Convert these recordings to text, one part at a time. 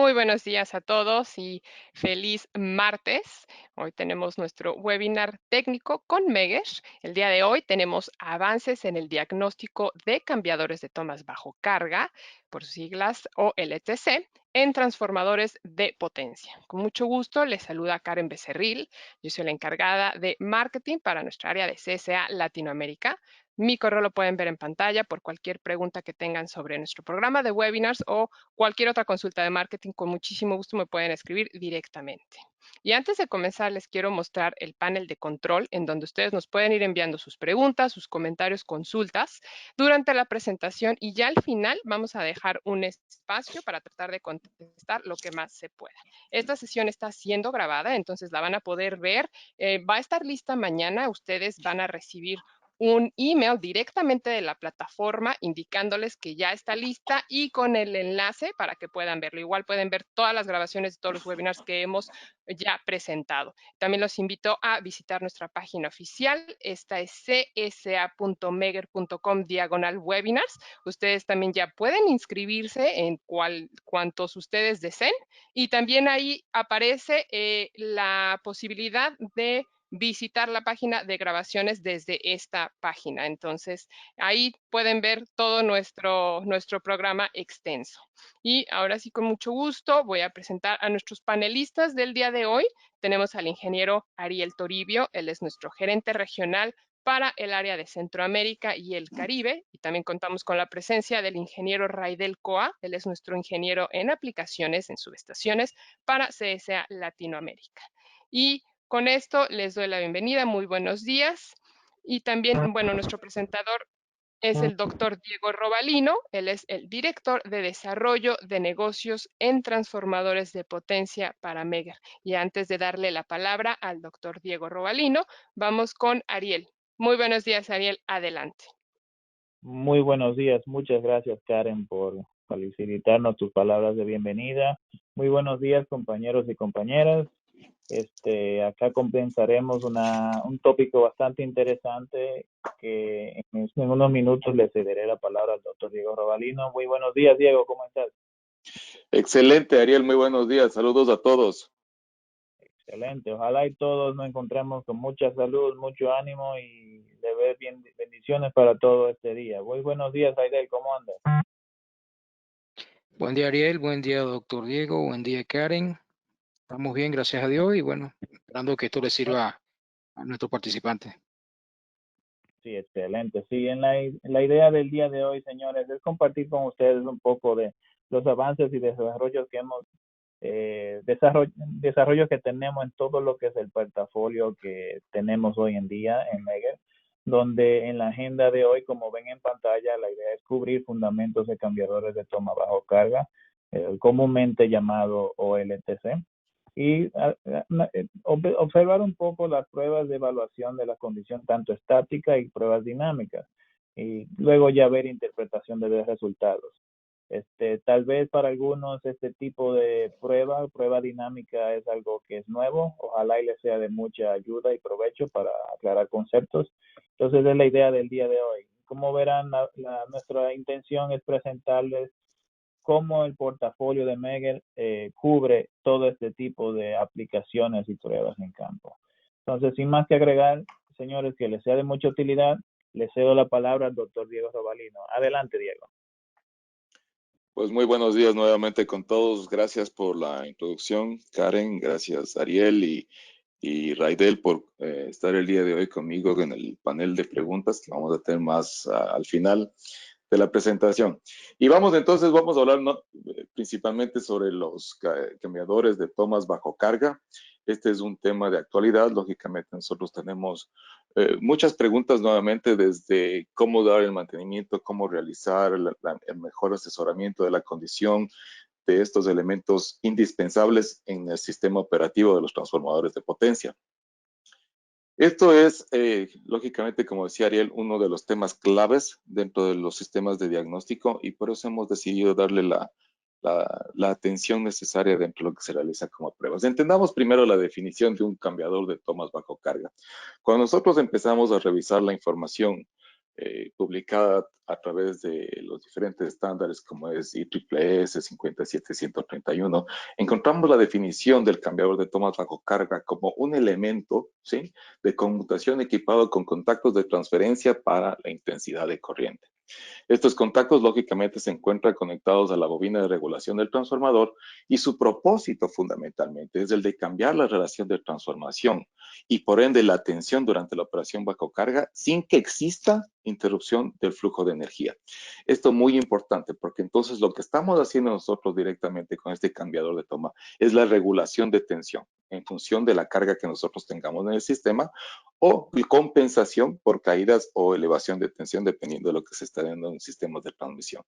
Muy buenos días a todos y feliz martes. Hoy tenemos nuestro webinar técnico con Megesh. El día de hoy tenemos avances en el diagnóstico de cambiadores de tomas bajo carga, por sus siglas o LTC, en transformadores de potencia. Con mucho gusto les saluda Karen Becerril. Yo soy la encargada de marketing para nuestra área de CSA Latinoamérica. Mi correo lo pueden ver en pantalla por cualquier pregunta que tengan sobre nuestro programa de webinars o cualquier otra consulta de marketing. Con muchísimo gusto me pueden escribir directamente. Y antes de comenzar, les quiero mostrar el panel de control en donde ustedes nos pueden ir enviando sus preguntas, sus comentarios, consultas durante la presentación, y ya al final vamos a dejar un espacio para tratar de contestar lo que más se pueda. Esta sesión está siendo grabada, entonces la van a poder ver. Va a estar lista mañana. Ustedes van a recibir un email directamente de la plataforma indicándoles que ya está lista y con el enlace para que puedan verlo. Igual pueden ver todas las grabaciones de todos los webinars que hemos ya presentado. También los invito a visitar nuestra página oficial. Esta es csa.meger.com/webinars. Ustedes también ya pueden inscribirse en cuantos ustedes deseen, y también ahí aparece la posibilidad de visitar la página de grabaciones desde esta página. Entonces, ahí pueden ver todo nuestro programa extenso. Y ahora sí, con mucho gusto, voy a presentar a nuestros panelistas del día de hoy. Tenemos al ingeniero Ariel Toribio. Él es nuestro gerente regional para el área de Centroamérica y el Caribe. Y también contamos con la presencia del ingeniero Raidel Coa. Él es nuestro ingeniero en aplicaciones en subestaciones para CSA Latinoamérica. Y con esto les doy la bienvenida. Muy buenos días. Y también, bueno, nuestro presentador es el doctor Diego Robalino. Él es el director de desarrollo de negocios en transformadores de potencia para Meger. Y antes de darle la palabra al doctor Diego Robalino, vamos con Ariel. Muy buenos días, Ariel. Adelante. Muy buenos días. Muchas gracias, Karen, por facilitarnos tus palabras de bienvenida. Muy buenos días, compañeros y compañeras. Acá comenzaremos un tópico bastante interesante que en unos minutos le cederé la palabra al doctor Diego Robalino. Muy buenos días, Diego, ¿cómo estás? Excelente, Ariel, muy buenos días. Saludos a todos. Excelente. Ojalá y todos nos encontremos con mucha salud, mucho ánimo y de ver bendiciones para todo este día. Muy buenos días, Aidel, ¿cómo andas? Buen día, Ariel. Buen día, doctor Diego. Buen día, Karen. Estamos bien, gracias a Dios, y bueno, esperando que esto le sirva a nuestros participantes. Sí, excelente. Sí, en la idea del día de hoy, señores, es compartir con ustedes un poco de los avances y desarrollos que hemos desarrollos que tenemos en todo lo que es el portafolio que tenemos hoy en día en Meger, donde en la agenda de hoy, como ven en pantalla, la idea es cubrir fundamentos de cambiadores de toma bajo carga, comúnmente llamado OLTC, y observar un poco las pruebas de evaluación de la condición tanto estática y pruebas dinámicas, y luego ya ver interpretación de los resultados. Tal vez para algunos este tipo de prueba dinámica es algo que es nuevo. Ojalá y les sea de mucha ayuda y provecho para aclarar conceptos. Entonces es la idea del día de hoy. Como verán, nuestra intención es presentarles cómo el portafolio de Meger cubre todo este tipo de aplicaciones y pruebas en campo. Entonces, sin más que agregar, señores, que les sea de mucha utilidad, les cedo la palabra al doctor Diego Robalino. Adelante, Diego. Pues muy buenos días nuevamente con todos. Gracias por la introducción, Karen. Gracias, Ariel y Raidel, por estar el día de hoy conmigo en el panel de preguntas que vamos a tener más al final de la presentación. Y vamos a hablar principalmente sobre los cambiadores de tomas bajo carga. Este es un tema de actualidad. Lógicamente nosotros tenemos muchas preguntas nuevamente, desde cómo dar el mantenimiento, cómo realizar el mejor asesoramiento de la condición de estos elementos indispensables en el sistema operativo de los transformadores de potencia. Esto es, lógicamente, como decía Ariel, uno de los temas claves dentro de los sistemas de diagnóstico, y por eso hemos decidido darle la atención necesaria dentro de lo que se realiza como pruebas. Entendamos primero la definición de un cambiador de tomas bajo carga. Cuando nosotros empezamos a revisar la información publicada a través de los diferentes estándares como es IEEE 57131, encontramos la definición del cambiador de tomas bajo carga como un elemento, ¿sí?, de conmutación equipado con contactos de transferencia para la intensidad de corriente. Estos contactos lógicamente se encuentran conectados a la bobina de regulación del transformador y su propósito fundamentalmente es el de cambiar la relación de transformación y por ende la tensión durante la operación bajo carga sin que exista interrupción del flujo de energía. Esto es muy importante porque entonces lo que estamos haciendo nosotros directamente con este cambiador de toma es la regulación de tensión en función de la carga que nosotros tengamos en el sistema o compensación por caídas o elevación de tensión dependiendo de lo que se está dando en sistemas de transmisión.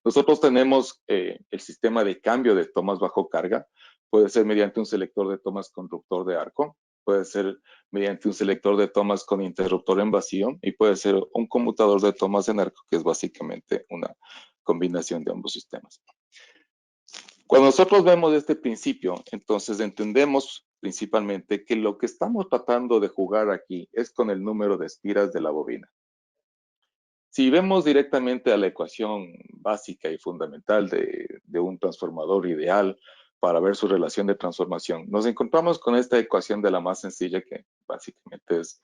Nosotros tenemos el sistema de cambio de tomas bajo carga, puede ser mediante un selector de tomas conductor de arco, puede ser mediante un selector de tomas con interruptor en vacío y puede ser un conmutador de tomas en arco, que es básicamente una combinación de ambos sistemas. Cuando nosotros vemos este principio, entonces entendemos principalmente que lo que estamos tratando de jugar aquí es con el número de espiras de la bobina. Si vemos directamente a la ecuación básica y fundamental de un transformador ideal para ver su relación de transformación, nos encontramos con esta ecuación de la más sencilla que básicamente es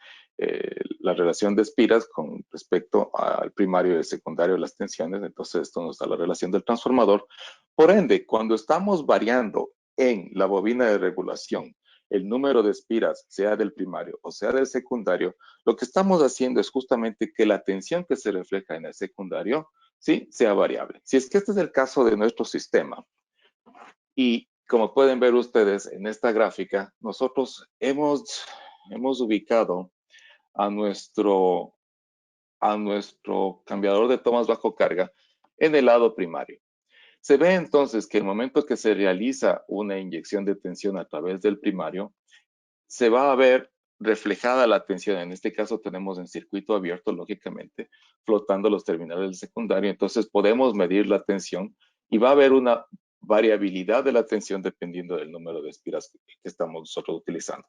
la relación de espiras con respecto al primario y el secundario de las tensiones. Entonces esto nos da la relación del transformador. Por ende, cuando estamos variando en la bobina de regulación el número de espiras, sea del primario o sea del secundario, lo que estamos haciendo es justamente que la tensión que se refleja en el secundario, ¿sí?, sea variable. Si es que este es el caso de nuestro sistema, y como pueden ver ustedes en esta gráfica, nosotros hemos ubicado a nuestro cambiador de tomas bajo carga en el lado primario. Se ve entonces que el momento que se realiza una inyección de tensión a través del primario, se va a ver reflejada la tensión. En este caso tenemos en circuito abierto, lógicamente, flotando los terminales del secundario. Entonces podemos medir la tensión y va a haber una variabilidad de la tensión dependiendo del número de espiras que estamos nosotros utilizando.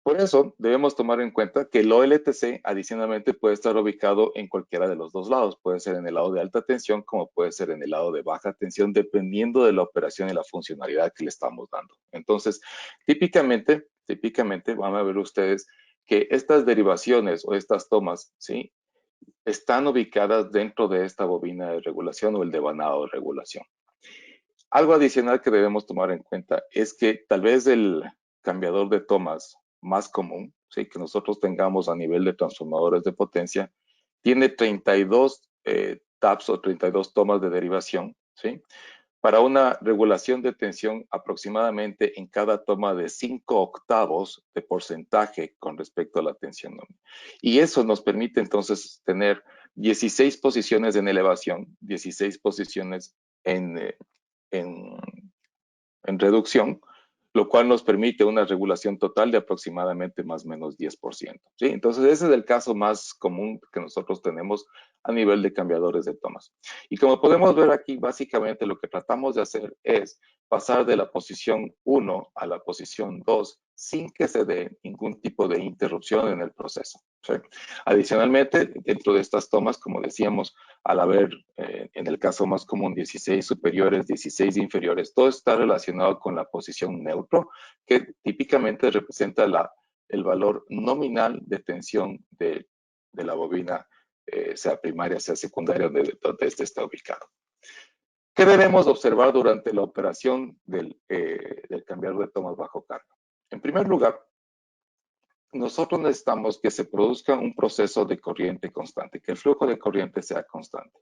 Por eso debemos tomar en cuenta que el OLTC adicionalmente puede estar ubicado en cualquiera de los dos lados. Puede ser en el lado de alta tensión como puede ser en el lado de baja tensión, dependiendo de la operación y la funcionalidad que le estamos dando. Entonces, típicamente van a ver ustedes que estas derivaciones o estas tomas, ¿sí?, están ubicadas dentro de esta bobina de regulación o el devanado de regulación. Algo adicional que debemos tomar en cuenta es que tal vez el cambiador de tomas más común, ¿sí?, que nosotros tengamos a nivel de transformadores de potencia, tiene 32 taps o 32 tomas de derivación, ¿sí?, para una regulación de tensión aproximadamente en cada toma de 5 octavos de porcentaje con respecto a la tensión nominal. Y eso nos permite entonces tener 16 posiciones en elevación, 16 posiciones en reducción, lo cual nos permite una regulación total de aproximadamente más o menos 10%. ¿Sí? Entonces, ese es el caso más común que nosotros tenemos a nivel de cambiadores de tomas. Y como podemos ver aquí, básicamente lo que tratamos de hacer es pasar de la posición 1 a la posición 2 sin que se dé ningún tipo de interrupción en el proceso. ¿Sí? Adicionalmente, dentro de estas tomas, como decíamos, al haber, en el caso más común, 16 superiores, 16 inferiores, todo está relacionado con la posición neutro, que típicamente representa el valor nominal de tensión de la bobina, sea primaria, sea secundaria, donde este está ubicado. ¿Qué debemos observar durante la operación del cambiador de tomas bajo carga? En primer lugar, nosotros necesitamos que se produzca un proceso de corriente constante, que el flujo de corriente sea constante.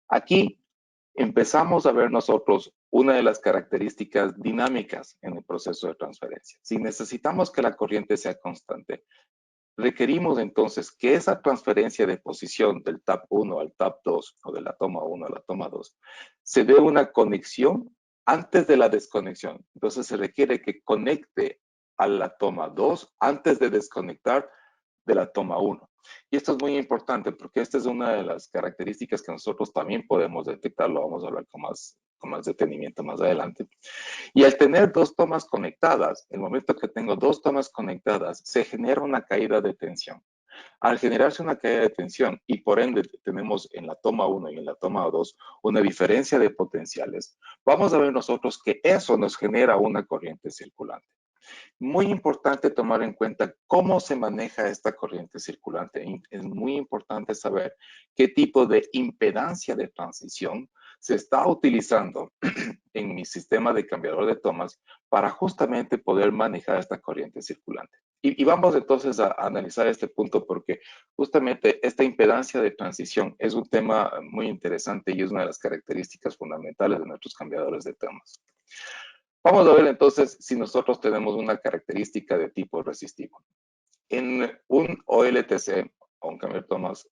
Aquí empezamos a ver nosotros una de las características dinámicas en el proceso de transferencia. Si necesitamos que la corriente sea constante, requerimos entonces que esa transferencia de posición del tap 1 al tap 2 o de la toma 1 a la toma 2 se dé una conexión antes de la desconexión. Entonces se requiere que conecte a la toma 2 antes de desconectar de la toma 1. Y esto es muy importante porque esta es una de las características que nosotros también podemos detectar, lo vamos a hablar con más detenimiento más adelante. Y al tener dos tomas conectadas, el momento que tengo dos tomas conectadas, se genera una caída de tensión. Al generarse una caída de tensión y por ende tenemos en la toma 1 y en la toma 2 una diferencia de potenciales, vamos a ver nosotros que eso nos genera una corriente circulante. Muy importante tomar en cuenta cómo se maneja esta corriente circulante. Es muy importante saber qué tipo de impedancia de transición se está utilizando en mi sistema de cambiador de tomas para justamente poder manejar esta corriente circulante. Y vamos entonces a analizar este punto porque justamente esta impedancia de transición es un tema muy interesante y es una de las características fundamentales de nuestros cambiadores de tomas. Vamos a ver entonces si nosotros tenemos una característica de tipo resistivo. En un OLTC, o un cambio de tomas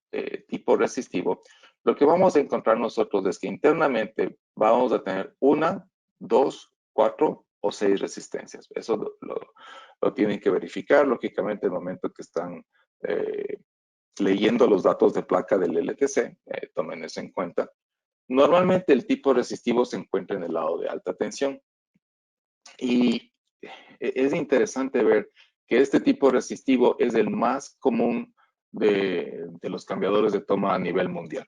tipo resistivo, lo que vamos a encontrar nosotros es que internamente vamos a tener 1, 2, 4 o 6 resistencias. Eso lo tienen que verificar, lógicamente, en el momento que están leyendo los datos de placa del LTC, tomen eso en cuenta. Normalmente el tipo resistivo se encuentra en el lado de alta tensión. Y es interesante ver que este tipo resistivo es el más común de los cambiadores de toma a nivel mundial.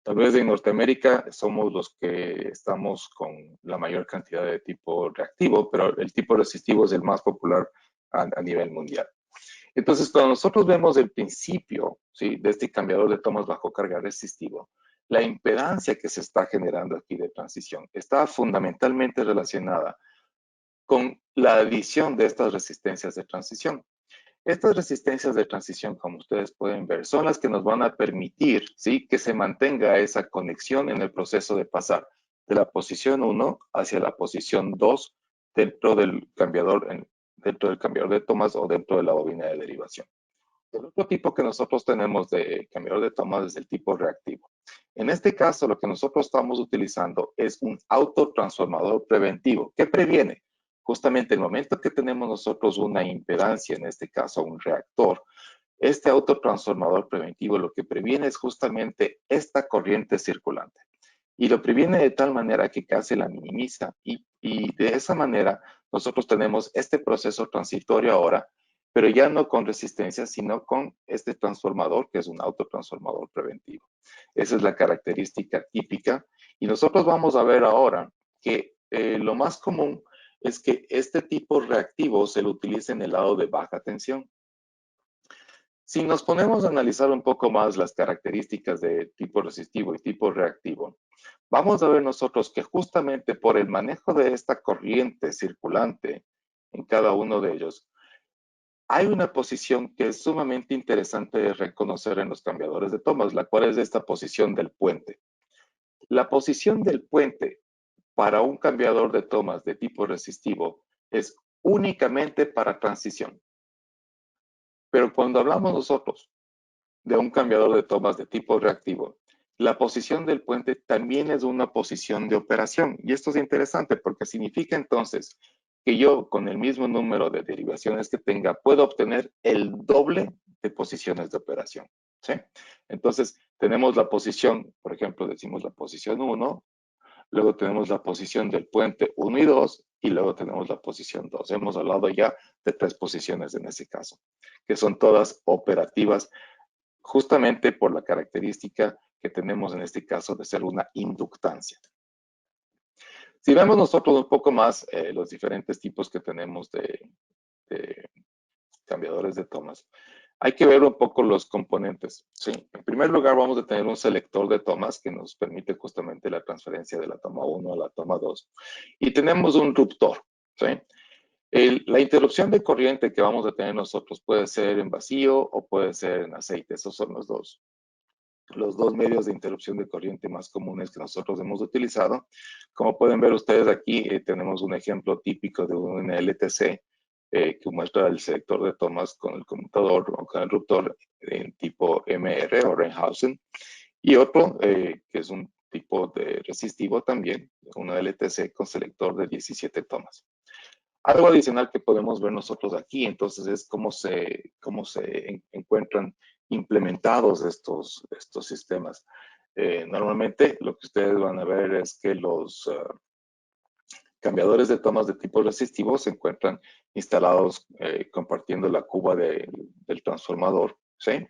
Tal vez en Norteamérica somos los que estamos con la mayor cantidad de tipo reactivo, pero el tipo resistivo es el más popular a nivel mundial. Entonces, cuando nosotros vemos el principio, ¿sí?, de este cambiador de tomas bajo carga resistivo, la impedancia que se está generando aquí de transición está fundamentalmente relacionada con la adición de estas resistencias de transición. Estas resistencias de transición, como ustedes pueden ver, son las que nos van a permitir, ¿sí?, que se mantenga esa conexión en el proceso de pasar de la posición 1 hacia la posición 2 dentro del cambiador de tomas o dentro de la bobina de derivación. El otro tipo que nosotros tenemos de cambiador de tomas es el tipo reactivo. En este caso, lo que nosotros estamos utilizando es un autotransformador preventivo. ¿Qué previene? Justamente el momento que tenemos nosotros una impedancia, en este caso un reactor, este autotransformador preventivo lo que previene es justamente esta corriente circulante. Y lo previene de tal manera que casi la minimiza. Y de esa manera nosotros tenemos este proceso transitorio ahora, pero ya no con resistencia, sino con este transformador que es un autotransformador preventivo. Esa es la característica típica. Y nosotros vamos a ver ahora que lo más común es que este tipo reactivo se lo utiliza en el lado de baja tensión. Si nos ponemos a analizar un poco más las características de tipo resistivo y tipo reactivo, vamos a ver nosotros que justamente por el manejo de esta corriente circulante en cada uno de ellos, hay una posición que es sumamente interesante de reconocer en los cambiadores de tomas, la cual es esta posición del puente. La posición del puente para un cambiador de tomas de tipo resistivo es únicamente para transición. Pero cuando hablamos nosotros de un cambiador de tomas de tipo reactivo, la posición del puente también es una posición de operación. Y esto es interesante porque significa entonces que yo con el mismo número de derivaciones que tenga puedo obtener el doble de posiciones de operación. ¿Sí? Entonces tenemos la posición, por ejemplo, decimos la posición 1, luego tenemos la posición del puente 1 y 2, y luego tenemos la posición 2. Hemos hablado ya de 3 posiciones en ese caso, que son todas operativas justamente por la característica que tenemos en este caso de ser una inductancia. Si vemos nosotros un poco más los diferentes tipos que tenemos de cambiadores de tomas, hay que ver un poco los componentes. ¿Sí? En primer lugar, vamos a tener un selector de tomas que nos permite justamente la transferencia de la toma 1 a la toma 2. Y tenemos un ruptor. ¿Sí? La interrupción de corriente que vamos a tener nosotros puede ser en vacío o puede ser en aceite. Esos son los dos medios de interrupción de corriente más comunes que nosotros hemos utilizado. Como pueden ver ustedes aquí, tenemos un ejemplo típico de un LTC que muestra el selector de tomas con el conmutador o con el ruptor en tipo MR o Rehnhausen, y otro que es un tipo de resistivo también, una LTC con selector de 17 tomas. Algo adicional que podemos ver nosotros aquí, entonces, es cómo se encuentran implementados estos sistemas. Normalmente, lo que ustedes van a ver es que los cambiadores de tomas de tipo resistivo se encuentran instalados compartiendo la cuba del transformador ¿sí?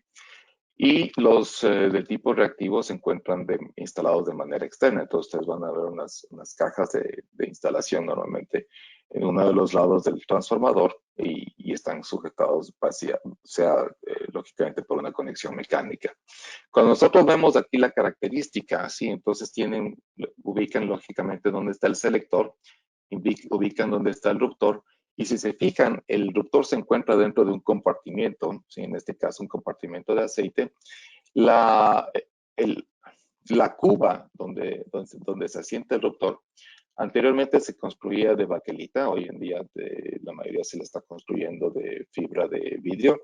Y los de tipo reactivo se encuentran instalados de manera externa. Entonces ustedes van a ver unas cajas de instalación normalmente en uno de los lados del transformador y están sujetados, lógicamente por una conexión mecánica. Cuando nosotros vemos aquí la característica, ¿sí? Entonces ubican lógicamente dónde está el selector, ubican dónde está el ruptor, y si se fijan, el ruptor se encuentra dentro de un compartimiento, ¿sí? En este caso un compartimento de aceite. La cuba donde se asienta el ruptor, anteriormente se construía de baquelita, hoy en día la mayoría se la está construyendo de fibra de vidrio.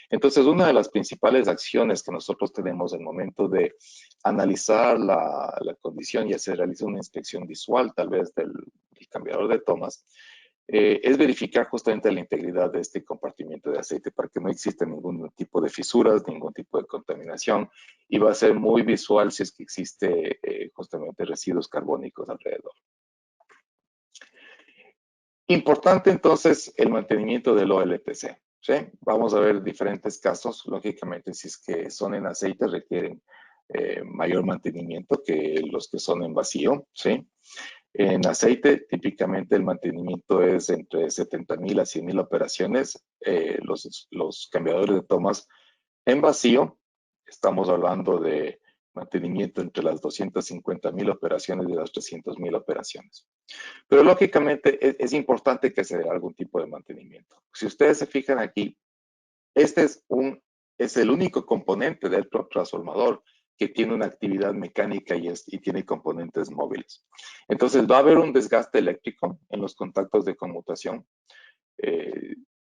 Entonces, una de las principales acciones que nosotros tenemos al momento de analizar la condición y se realiza una inspección visual, tal vez del cambiador de tomas, es verificar justamente la integridad de este compartimiento de aceite para que no exista ningún tipo de fisuras, ningún tipo de contaminación, y va a ser muy visual si es que existe justamente residuos carbónicos alrededor. Importante entonces el mantenimiento del OLTC, ¿sí? Vamos a ver diferentes casos, lógicamente si es que son en aceite requieren mayor mantenimiento que los que son en vacío, ¿sí? En aceite, típicamente el mantenimiento es entre 70,000 a 100,000 operaciones. Los cambiadores de tomas en vacío, estamos hablando de mantenimiento entre las 250,000 operaciones y las 300,000 operaciones. Pero lógicamente es importante que se dé algún tipo de mantenimiento. Si ustedes se fijan aquí, este es el único componente del transformador que tiene una actividad mecánica y tiene componentes móviles. Entonces va a haber un desgaste eléctrico en los contactos de conmutación.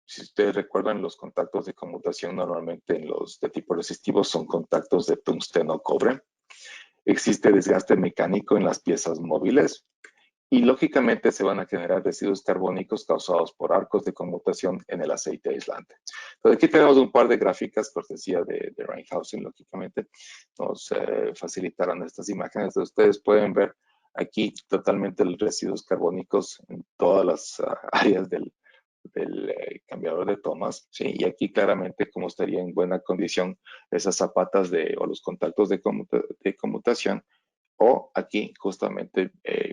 Si ustedes recuerdan, los contactos de conmutación normalmente en los de tipo resistivo son contactos de tungsteno cobre. Existe desgaste mecánico en las piezas móviles. Y lógicamente se van a generar residuos carbónicos causados por arcos de conmutación en el aceite aislante. Entonces aquí tenemos un par de gráficas, cortesía de Reinhausen, lógicamente, nos facilitaron estas imágenes. Entonces, ustedes pueden ver aquí totalmente los residuos carbónicos en todas las áreas del cambiador de tomas, ¿sí? Y aquí claramente cómo estaría en buena condición esas zapatas o los contactos de conmutación. O aquí justamente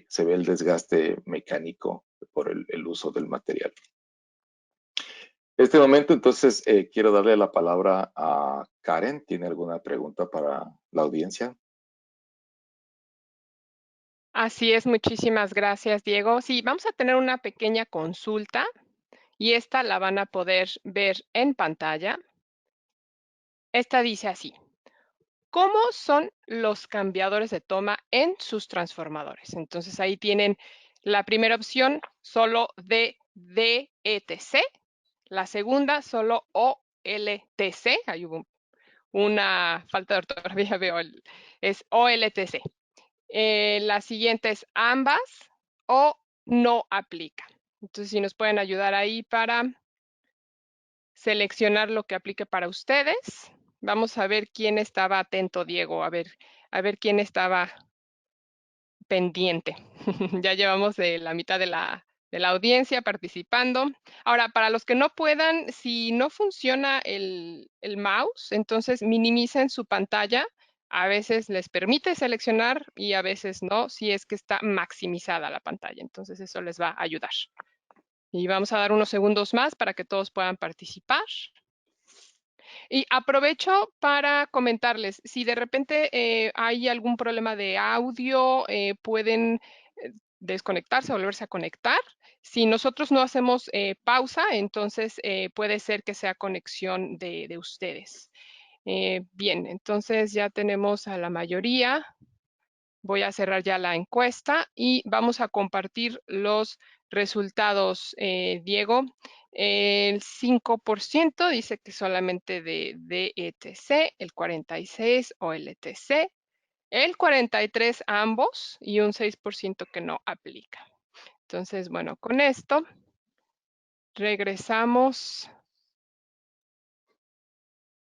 se ve el desgaste mecánico por el uso del material. En este momento, entonces, quiero darle la palabra a Karen. ¿Tiene alguna pregunta para la audiencia? Así es, muchísimas gracias, Diego. Sí, vamos a tener una pequeña consulta y esta la van a poder ver en pantalla. Esta dice así: ¿cómo son los cambiadores de toma en sus transformadores? Entonces ahí tienen la primera opción, solo DETC, la segunda, solo OLTC. Ahí hubo una falta de ortografía, veo, es OLTC. La siguiente es ambas o no aplica. Entonces, si nos pueden ayudar ahí para seleccionar lo que aplique para ustedes. Vamos a ver quién estaba atento, Diego, a ver quién estaba pendiente. Ya llevamos la mitad de la audiencia participando. Ahora, para los que no puedan, si no funciona el mouse, entonces minimicen su pantalla. A veces les permite seleccionar y a veces no, si es que está maximizada la pantalla. Entonces eso les va a ayudar. Y vamos a dar unos segundos más para que todos puedan participar. Y aprovecho para comentarles, si de repente hay algún problema de audio, pueden desconectarse, volverse a conectar. Si nosotros no hacemos pausa, entonces puede ser que sea conexión de ustedes. Bien, entonces ya tenemos a la mayoría. Voy a cerrar ya la encuesta y vamos a compartir los resultados, Diego. El 5% dice que solamente de DETC, el 46% OLTC, el 43% ambos y un 6% que no aplica. Entonces, bueno, con esto regresamos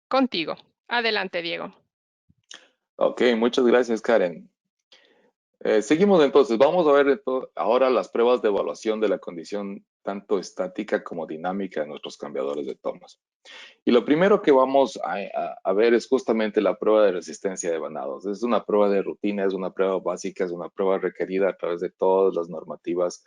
contigo. Adelante, Diego. Ok, muchas gracias, Karen. Seguimos entonces. Vamos a ver ahora las pruebas de evaluación de la condición tanto estática como dinámica de nuestros cambiadores de tomas. Y lo primero que vamos a ver es justamente la prueba de resistencia de vanados. Es una prueba de rutina, es una prueba básica, es una prueba requerida a través de todas las normativas.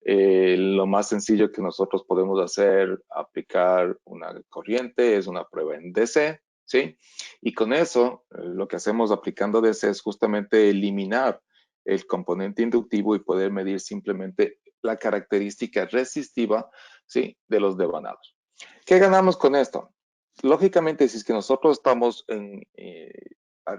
Lo más sencillo que nosotros podemos hacer, aplicar una corriente, es una prueba en DC, ¿sí? Y con eso, lo que hacemos aplicando DC es justamente eliminar el componente inductivo y poder medir simplemente la característica resistiva, ¿sí? De los devanados. ¿Qué ganamos con esto? Lógicamente, si es que nosotros estamos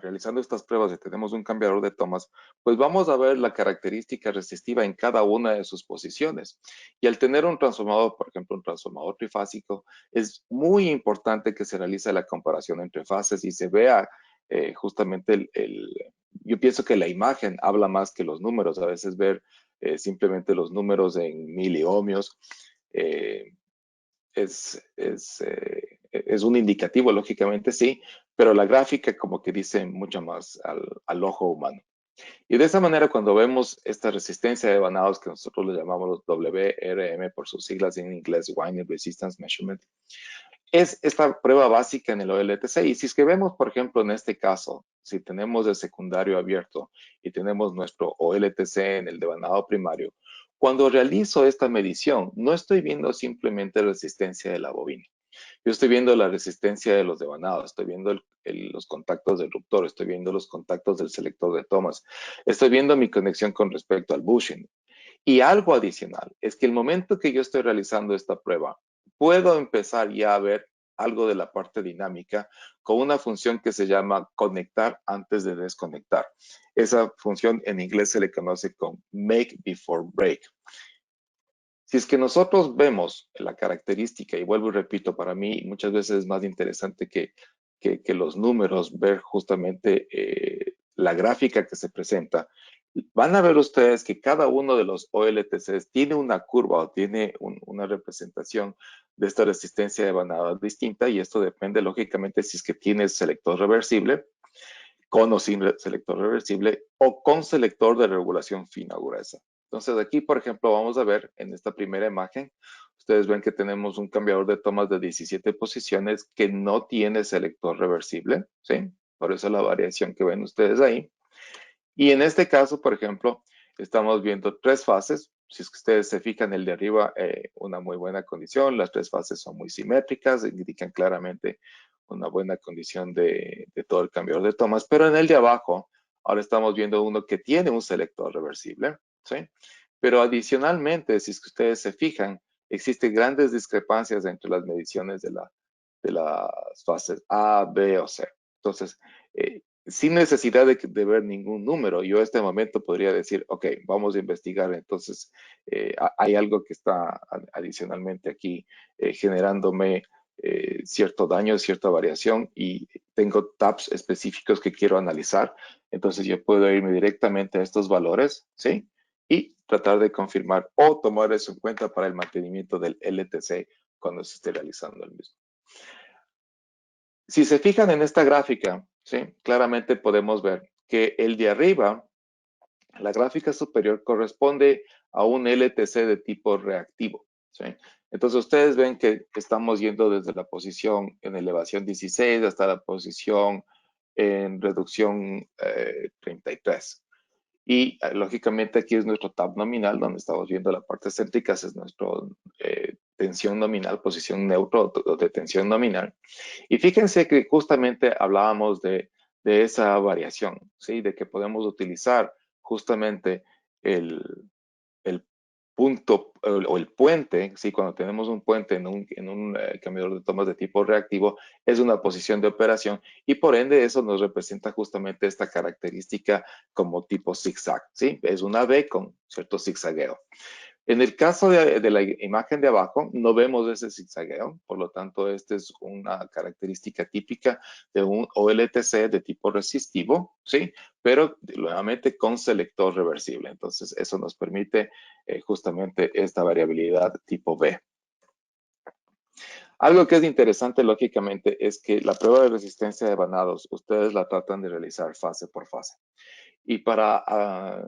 realizando estas pruebas y tenemos un cambiador de tomas, pues vamos a ver la característica resistiva en cada una de sus posiciones. Y al tener un transformador, por ejemplo, un transformador trifásico, es muy importante que se realice la comparación entre fases y se vea justamente yo pienso que la imagen habla más que los números. A veces ver simplemente los números en miliohmios es un indicativo, lógicamente sí, pero la gráfica como que dice mucho más al ojo humano. Y de esa manera, cuando vemos esta resistencia de vanados, que nosotros le llamamos WRM por sus siglas en inglés, Winding Resistance Measurement, es esta prueba básica en el OLTC. Y si es que vemos, por ejemplo, en este caso, si tenemos el secundario abierto y tenemos nuestro OLTC en el devanado primario, cuando realizo esta medición, no estoy viendo simplemente resistencia de la bobina. Yo estoy viendo la resistencia de los devanados, estoy viendo los contactos del ruptor, estoy viendo los contactos del selector de tomas, estoy viendo mi conexión con respecto al bushing. Y algo adicional es que el momento que yo estoy realizando esta prueba, puedo empezar ya a ver algo de la parte dinámica con una función que se llama conectar antes de desconectar. Esa función en inglés se le conoce como make before break. Si es que nosotros vemos la característica, y vuelvo y repito, para mí muchas veces es más interesante que los números, ver justamente la gráfica que se presenta, van a ver ustedes que cada uno de los OLTCs tiene una curva o tiene una representación de esta resistencia de vanada distinta, y esto depende lógicamente si es que tienes selector reversible, con o sin selector reversible o con selector de regulación fina o gruesa. Entonces aquí, por ejemplo, vamos a ver en esta primera imagen, ustedes ven que tenemos un cambiador de tomas de 17 posiciones que no tiene selector reversible, ¿sí? Por eso la variación que ven ustedes ahí. Y en este caso, por ejemplo, estamos viendo 3 fases. Si es que ustedes se fijan, el de arriba, una muy buena condición. Las 3 fases son muy simétricas, indican claramente una buena condición de todo el cambiador de tomas. Pero en el de abajo, ahora estamos viendo uno que tiene un selector reversible, ¿sí? Pero adicionalmente, si es que ustedes se fijan, existen grandes discrepancias entre las mediciones de las fases A, B o C. Entonces, sin necesidad de ver ningún número, yo en este momento podría decir, ok, vamos a investigar. Entonces, hay algo que está adicionalmente aquí generándome cierto daño, cierta variación, y tengo tabs específicos que quiero analizar. Entonces, yo puedo irme directamente a estos valores, ¿sí? Y tratar de confirmar o tomar eso en cuenta para el mantenimiento del LTC cuando se esté realizando el mismo. Si se fijan en esta gráfica, ¿sí? Claramente podemos ver que el de arriba, la gráfica superior, corresponde a un LTC de tipo reactivo, ¿sí? Entonces ustedes ven que estamos yendo desde la posición en elevación 16 hasta la posición en reducción 33. Y lógicamente aquí es nuestro tab nominal, donde estamos viendo la parte céntrica, esa es nuestra tensión nominal, posición neutro o de tensión nominal. Y fíjense que justamente hablábamos de esa variación, ¿sí? De que podemos utilizar justamente el punto o el puente, ¿sí? Cuando tenemos un puente en un cambiador de tomas de tipo reactivo, es una posición de operación y por ende eso nos representa justamente esta característica como tipo zigzag, ¿sí? Es una V con cierto zigzagueo. En el caso de la imagen de abajo, no vemos ese zigzagueo, por lo tanto, esta es una característica típica de un OLTC de tipo resistivo, ¿sí? Pero nuevamente con selector reversible. Entonces, eso nos permite justamente esta variabilidad tipo B. Algo que es interesante, lógicamente, es que la prueba de resistencia de vanados, ustedes la tratan de realizar fase por fase. y para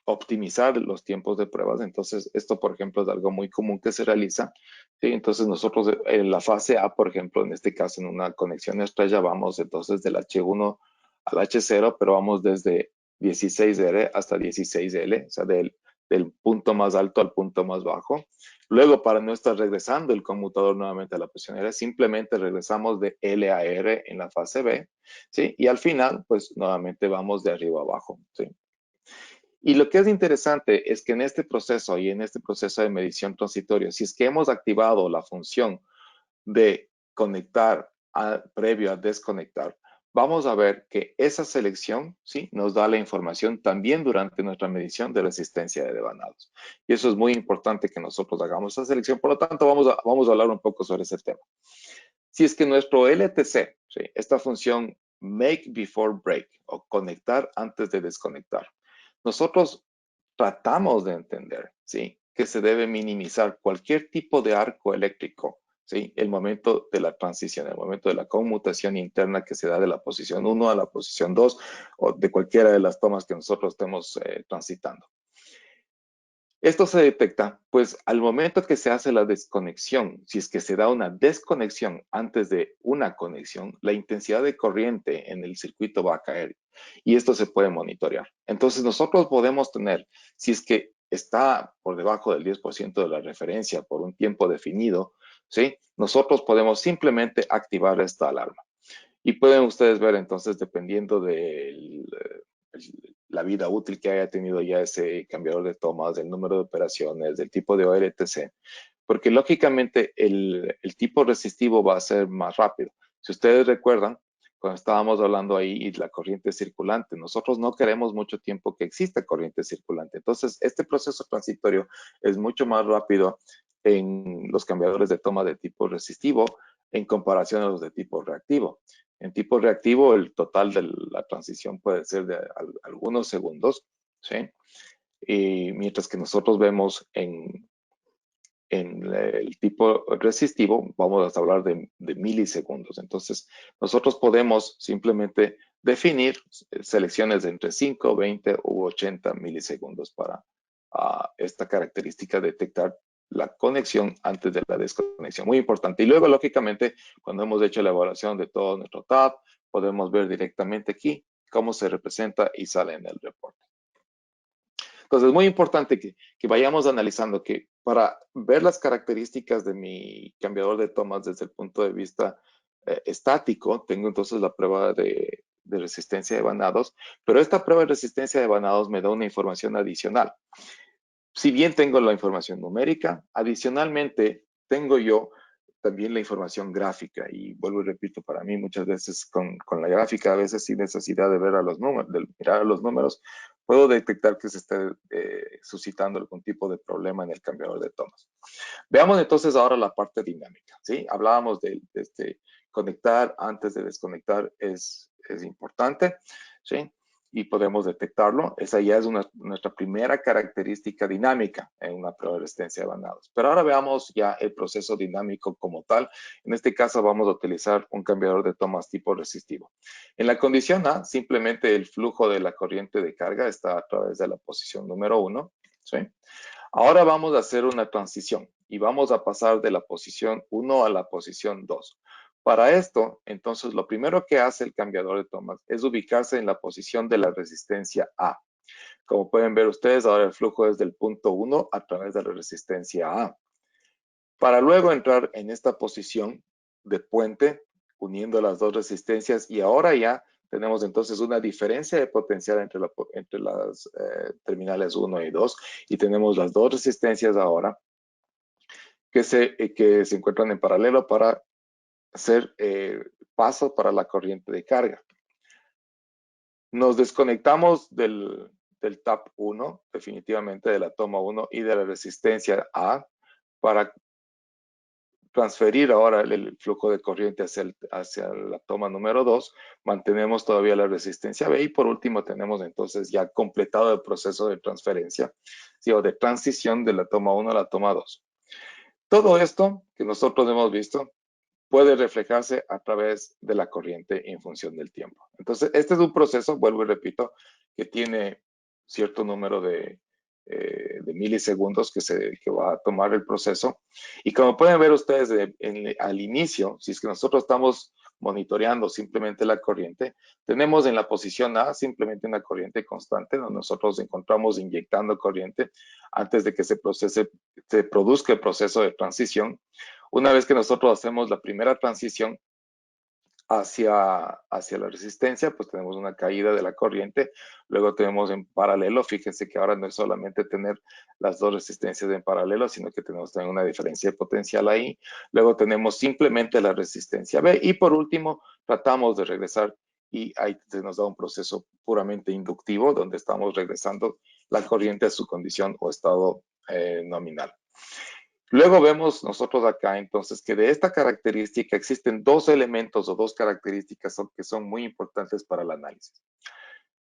optimizar los tiempos de pruebas. Entonces, esto, por ejemplo, es algo muy común que se realiza. ¿Sí? Entonces, nosotros en la fase A, por ejemplo, en este caso, en una conexión estrella, vamos entonces del H1 al H0, pero vamos desde 16R hasta 16L, o sea, del punto más alto al punto más bajo. Luego, para no estar regresando el conmutador nuevamente a la posición R, simplemente regresamos de L a R en la fase B, ¿sí? Y al final, pues, nuevamente vamos de arriba a abajo, ¿sí? Y lo que es interesante es que en este proceso y en este proceso de medición transitoria, si es que hemos activado la función de conectar previo a desconectar, vamos a ver que esa selección, ¿sí?, nos da la información también durante nuestra medición de resistencia de devanados. Y eso es muy importante que nosotros hagamos esa selección. Por lo tanto, vamos a hablar un poco sobre ese tema. Si es que nuestro LTC, ¿sí?, esta función make before break o conectar antes de desconectar, nosotros tratamos de entender, ¿sí?, que se debe minimizar cualquier tipo de arco eléctrico, ¿sí?, el momento de la transición, el momento de la conmutación interna que se da de la posición 1 a la posición 2 o de cualquiera de las tomas que nosotros estemos transitando. Esto se detecta, pues, al momento que se hace la desconexión. Si es que se da una desconexión antes de una conexión, la intensidad de corriente en el circuito va a caer y esto se puede monitorear. Entonces, nosotros podemos tener, si es que está por debajo del 10% de la referencia por un tiempo definido, ¿sí?, nosotros podemos simplemente activar esta alarma. Y pueden ustedes ver entonces, dependiendo de la vida útil que haya tenido ya ese cambiador de tomas, del número de operaciones, del tipo de OLTC, porque lógicamente el tipo resistivo va a ser más rápido. Si ustedes recuerdan, cuando estábamos hablando ahí de la corriente circulante, nosotros no queremos mucho tiempo que exista corriente circulante. Entonces, este proceso transitorio es mucho más rápido en los cambiadores de toma de tipo resistivo en comparación a los de tipo reactivo. En tipo reactivo, el total de la transición puede ser de algunos segundos, ¿sí? Y mientras que nosotros vemos en el tipo resistivo, vamos a hablar de milisegundos. Entonces, nosotros podemos simplemente definir selecciones de entre 5, 20 u 80 milisegundos para esta característica de detectar la conexión antes de la desconexión. Muy importante. Y luego, lógicamente, cuando hemos hecho la evaluación de todo nuestro tab, podemos ver directamente aquí cómo se representa y sale en el reporte. Entonces, es muy importante que vayamos analizando que para ver las características de mi cambiador de tomas desde el punto de vista estático, tengo entonces la prueba de resistencia de vanados, pero esta prueba de resistencia de vanados me da una información adicional. Si bien tengo la información numérica, adicionalmente tengo yo también la información gráfica. Y vuelvo y repito, para mí muchas veces con la gráfica, a veces sin necesidad de ver a los números, de mirar a los números, puedo detectar que se está suscitando algún tipo de problema en el cambiador de tomas. Veamos entonces ahora la parte dinámica, ¿sí? Hablábamos de conectar antes de desconectar es importante, ¿sí? Y podemos detectarlo. Esa ya es nuestra primera característica dinámica en una prueba de resistencia de vanados. Pero ahora veamos ya el proceso dinámico como tal. En este caso vamos a utilizar un cambiador de tomas tipo resistivo. En la condición A, simplemente el flujo de la corriente de carga está a través de la posición número 1, ¿sí? Ahora vamos a hacer una transición y vamos a pasar de la posición 1 a la posición 2. Para esto, entonces, lo primero que hace el cambiador de tomas es ubicarse en la posición de la resistencia A. Como pueden ver ustedes, ahora el flujo es del punto 1 a través de la resistencia A. Para luego entrar en esta posición de puente, uniendo las dos resistencias, y ahora ya tenemos entonces una diferencia de potencial entre las terminales 1 y 2, y tenemos las dos resistencias ahora que se encuentran en paralelo para hacer paso para la corriente de carga. Nos desconectamos del TAP 1, definitivamente de la toma 1 y de la resistencia A para transferir ahora el flujo de corriente hacia la toma número 2, mantenemos todavía la resistencia B y por último tenemos entonces ya completado el proceso de transferencia, ¿sí?, o de transición de la toma 1 a la toma 2. Todo esto que nosotros hemos visto puede reflejarse a través de la corriente en función del tiempo. Entonces, este es un proceso, vuelvo y repito, que tiene cierto número de milisegundos que va a tomar el proceso. Y como pueden ver ustedes al inicio, si es que nosotros estamos monitoreando simplemente la corriente, tenemos en la posición A simplemente una corriente constante, donde nosotros encontramos inyectando corriente antes de que se produzca el proceso de transición. Una vez que nosotros hacemos la primera transición hacia la resistencia, pues tenemos una caída de la corriente. Luego tenemos en paralelo, fíjense que ahora no es solamente tener las dos resistencias en paralelo, sino que tenemos también una diferencia de potencial ahí. Luego tenemos simplemente la resistencia B. Y por último, tratamos de regresar y ahí se nos da un proceso puramente inductivo, donde estamos regresando la corriente a su condición o estado nominal. Luego vemos nosotros acá entonces que de esta característica existen dos elementos o dos características que son muy importantes para el análisis.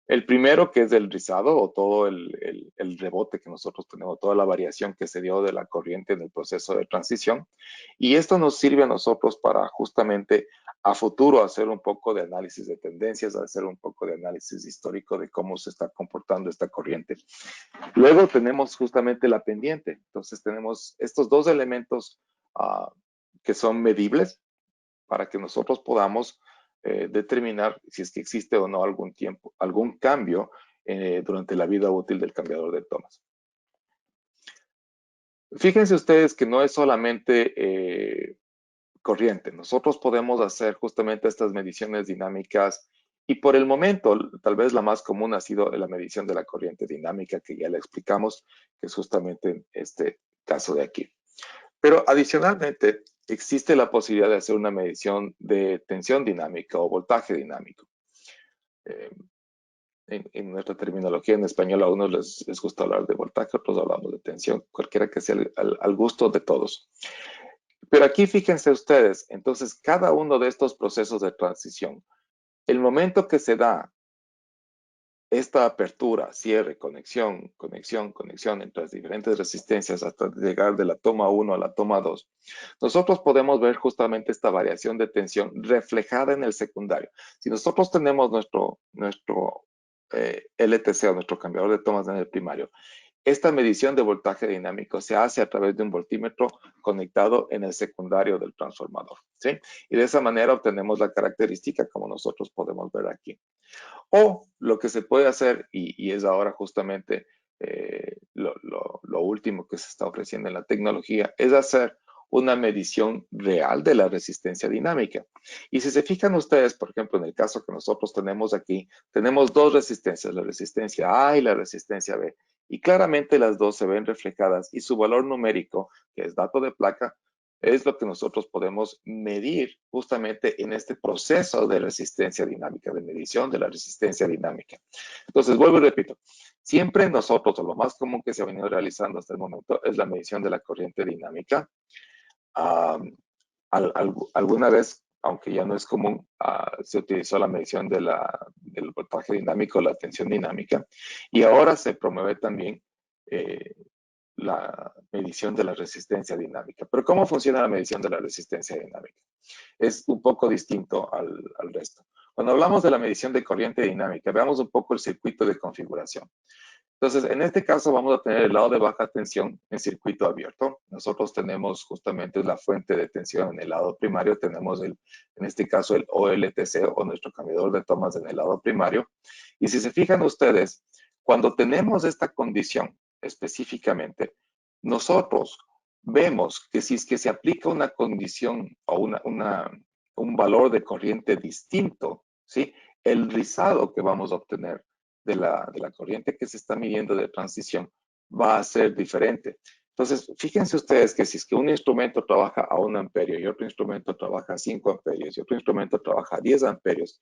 El primero, que es el rizado o todo el rebote que nosotros tenemos, toda la variación que se dio de la corriente en el proceso de transición. Y esto nos sirve a nosotros para justamente a futuro hacer un poco de análisis de tendencias, hacer un poco de análisis histórico de cómo se está comportando esta corriente. Luego tenemos justamente la pendiente. Entonces tenemos estos dos elementos que son medibles para que nosotros podamos determinar si es que existe o no algún cambio durante la vida útil del cambiador de tomas. Fíjense ustedes que no es solamente corriente. Nosotros podemos hacer justamente estas mediciones dinámicas y por el momento, tal vez la más común ha sido la medición de la corriente dinámica, que ya le explicamos, que es justamente este caso de aquí. Pero adicionalmente, existe la posibilidad de hacer una medición de tensión dinámica o voltaje dinámico. En nuestra terminología en español a unos les gusta hablar de voltaje, otros hablamos de tensión, cualquiera que sea al gusto de todos. Pero aquí fíjense ustedes, entonces cada uno de estos procesos de transición, el momento que se da esta apertura, cierre, conexión entre las diferentes resistencias hasta llegar de la toma 1 a la toma 2, nosotros podemos ver justamente esta variación de tensión reflejada en el secundario. Si nosotros tenemos nuestro LTC o nuestro cambiador de tomas en el primario, esta medición de voltaje dinámico se hace a través de un voltímetro conectado en el secundario del transformador, ¿sí? Y de esa manera obtenemos la característica como nosotros podemos ver aquí. O lo que se puede hacer, y es ahora justamente lo último que se está ofreciendo en la tecnología, es hacer una medición real de la resistencia dinámica. Y si se fijan ustedes, por ejemplo, en el caso que nosotros tenemos aquí, tenemos dos resistencias, la resistencia A y la resistencia B. Y claramente las dos se ven reflejadas y su valor numérico, que es dato de placa, es lo que nosotros podemos medir justamente en este proceso de resistencia dinámica, de medición de la resistencia dinámica. Entonces, vuelvo y repito, siempre nosotros, o lo más común que se ha venido realizando hasta el momento, es la medición de la corriente dinámica. Alguna vez, aunque ya no es común, se utilizó la medición del voltaje dinámico, la tensión dinámica, y ahora se promueve también la medición de la resistencia dinámica. Pero ¿cómo funciona la medición de la resistencia dinámica? Es un poco distinto al resto. Cuando hablamos de la medición de corriente dinámica, veamos un poco el circuito de configuración. Entonces, en este caso vamos a tener el lado de baja tensión en circuito abierto. Nosotros tenemos justamente la fuente de tensión en el lado primario. Tenemos, en este caso, el OLTC o nuestro cambiador de tomas en el lado primario. Y si se fijan ustedes, cuando tenemos esta condición específicamente, nosotros vemos que si es que se aplica una condición o un valor de corriente distinto, ¿sí? El rizado que vamos a obtener de la corriente que se está midiendo de transición va a ser diferente. Entonces, fíjense ustedes que si es que un instrumento trabaja a 1 amperio y otro instrumento trabaja a 5 amperios y otro instrumento trabaja a 10 amperios,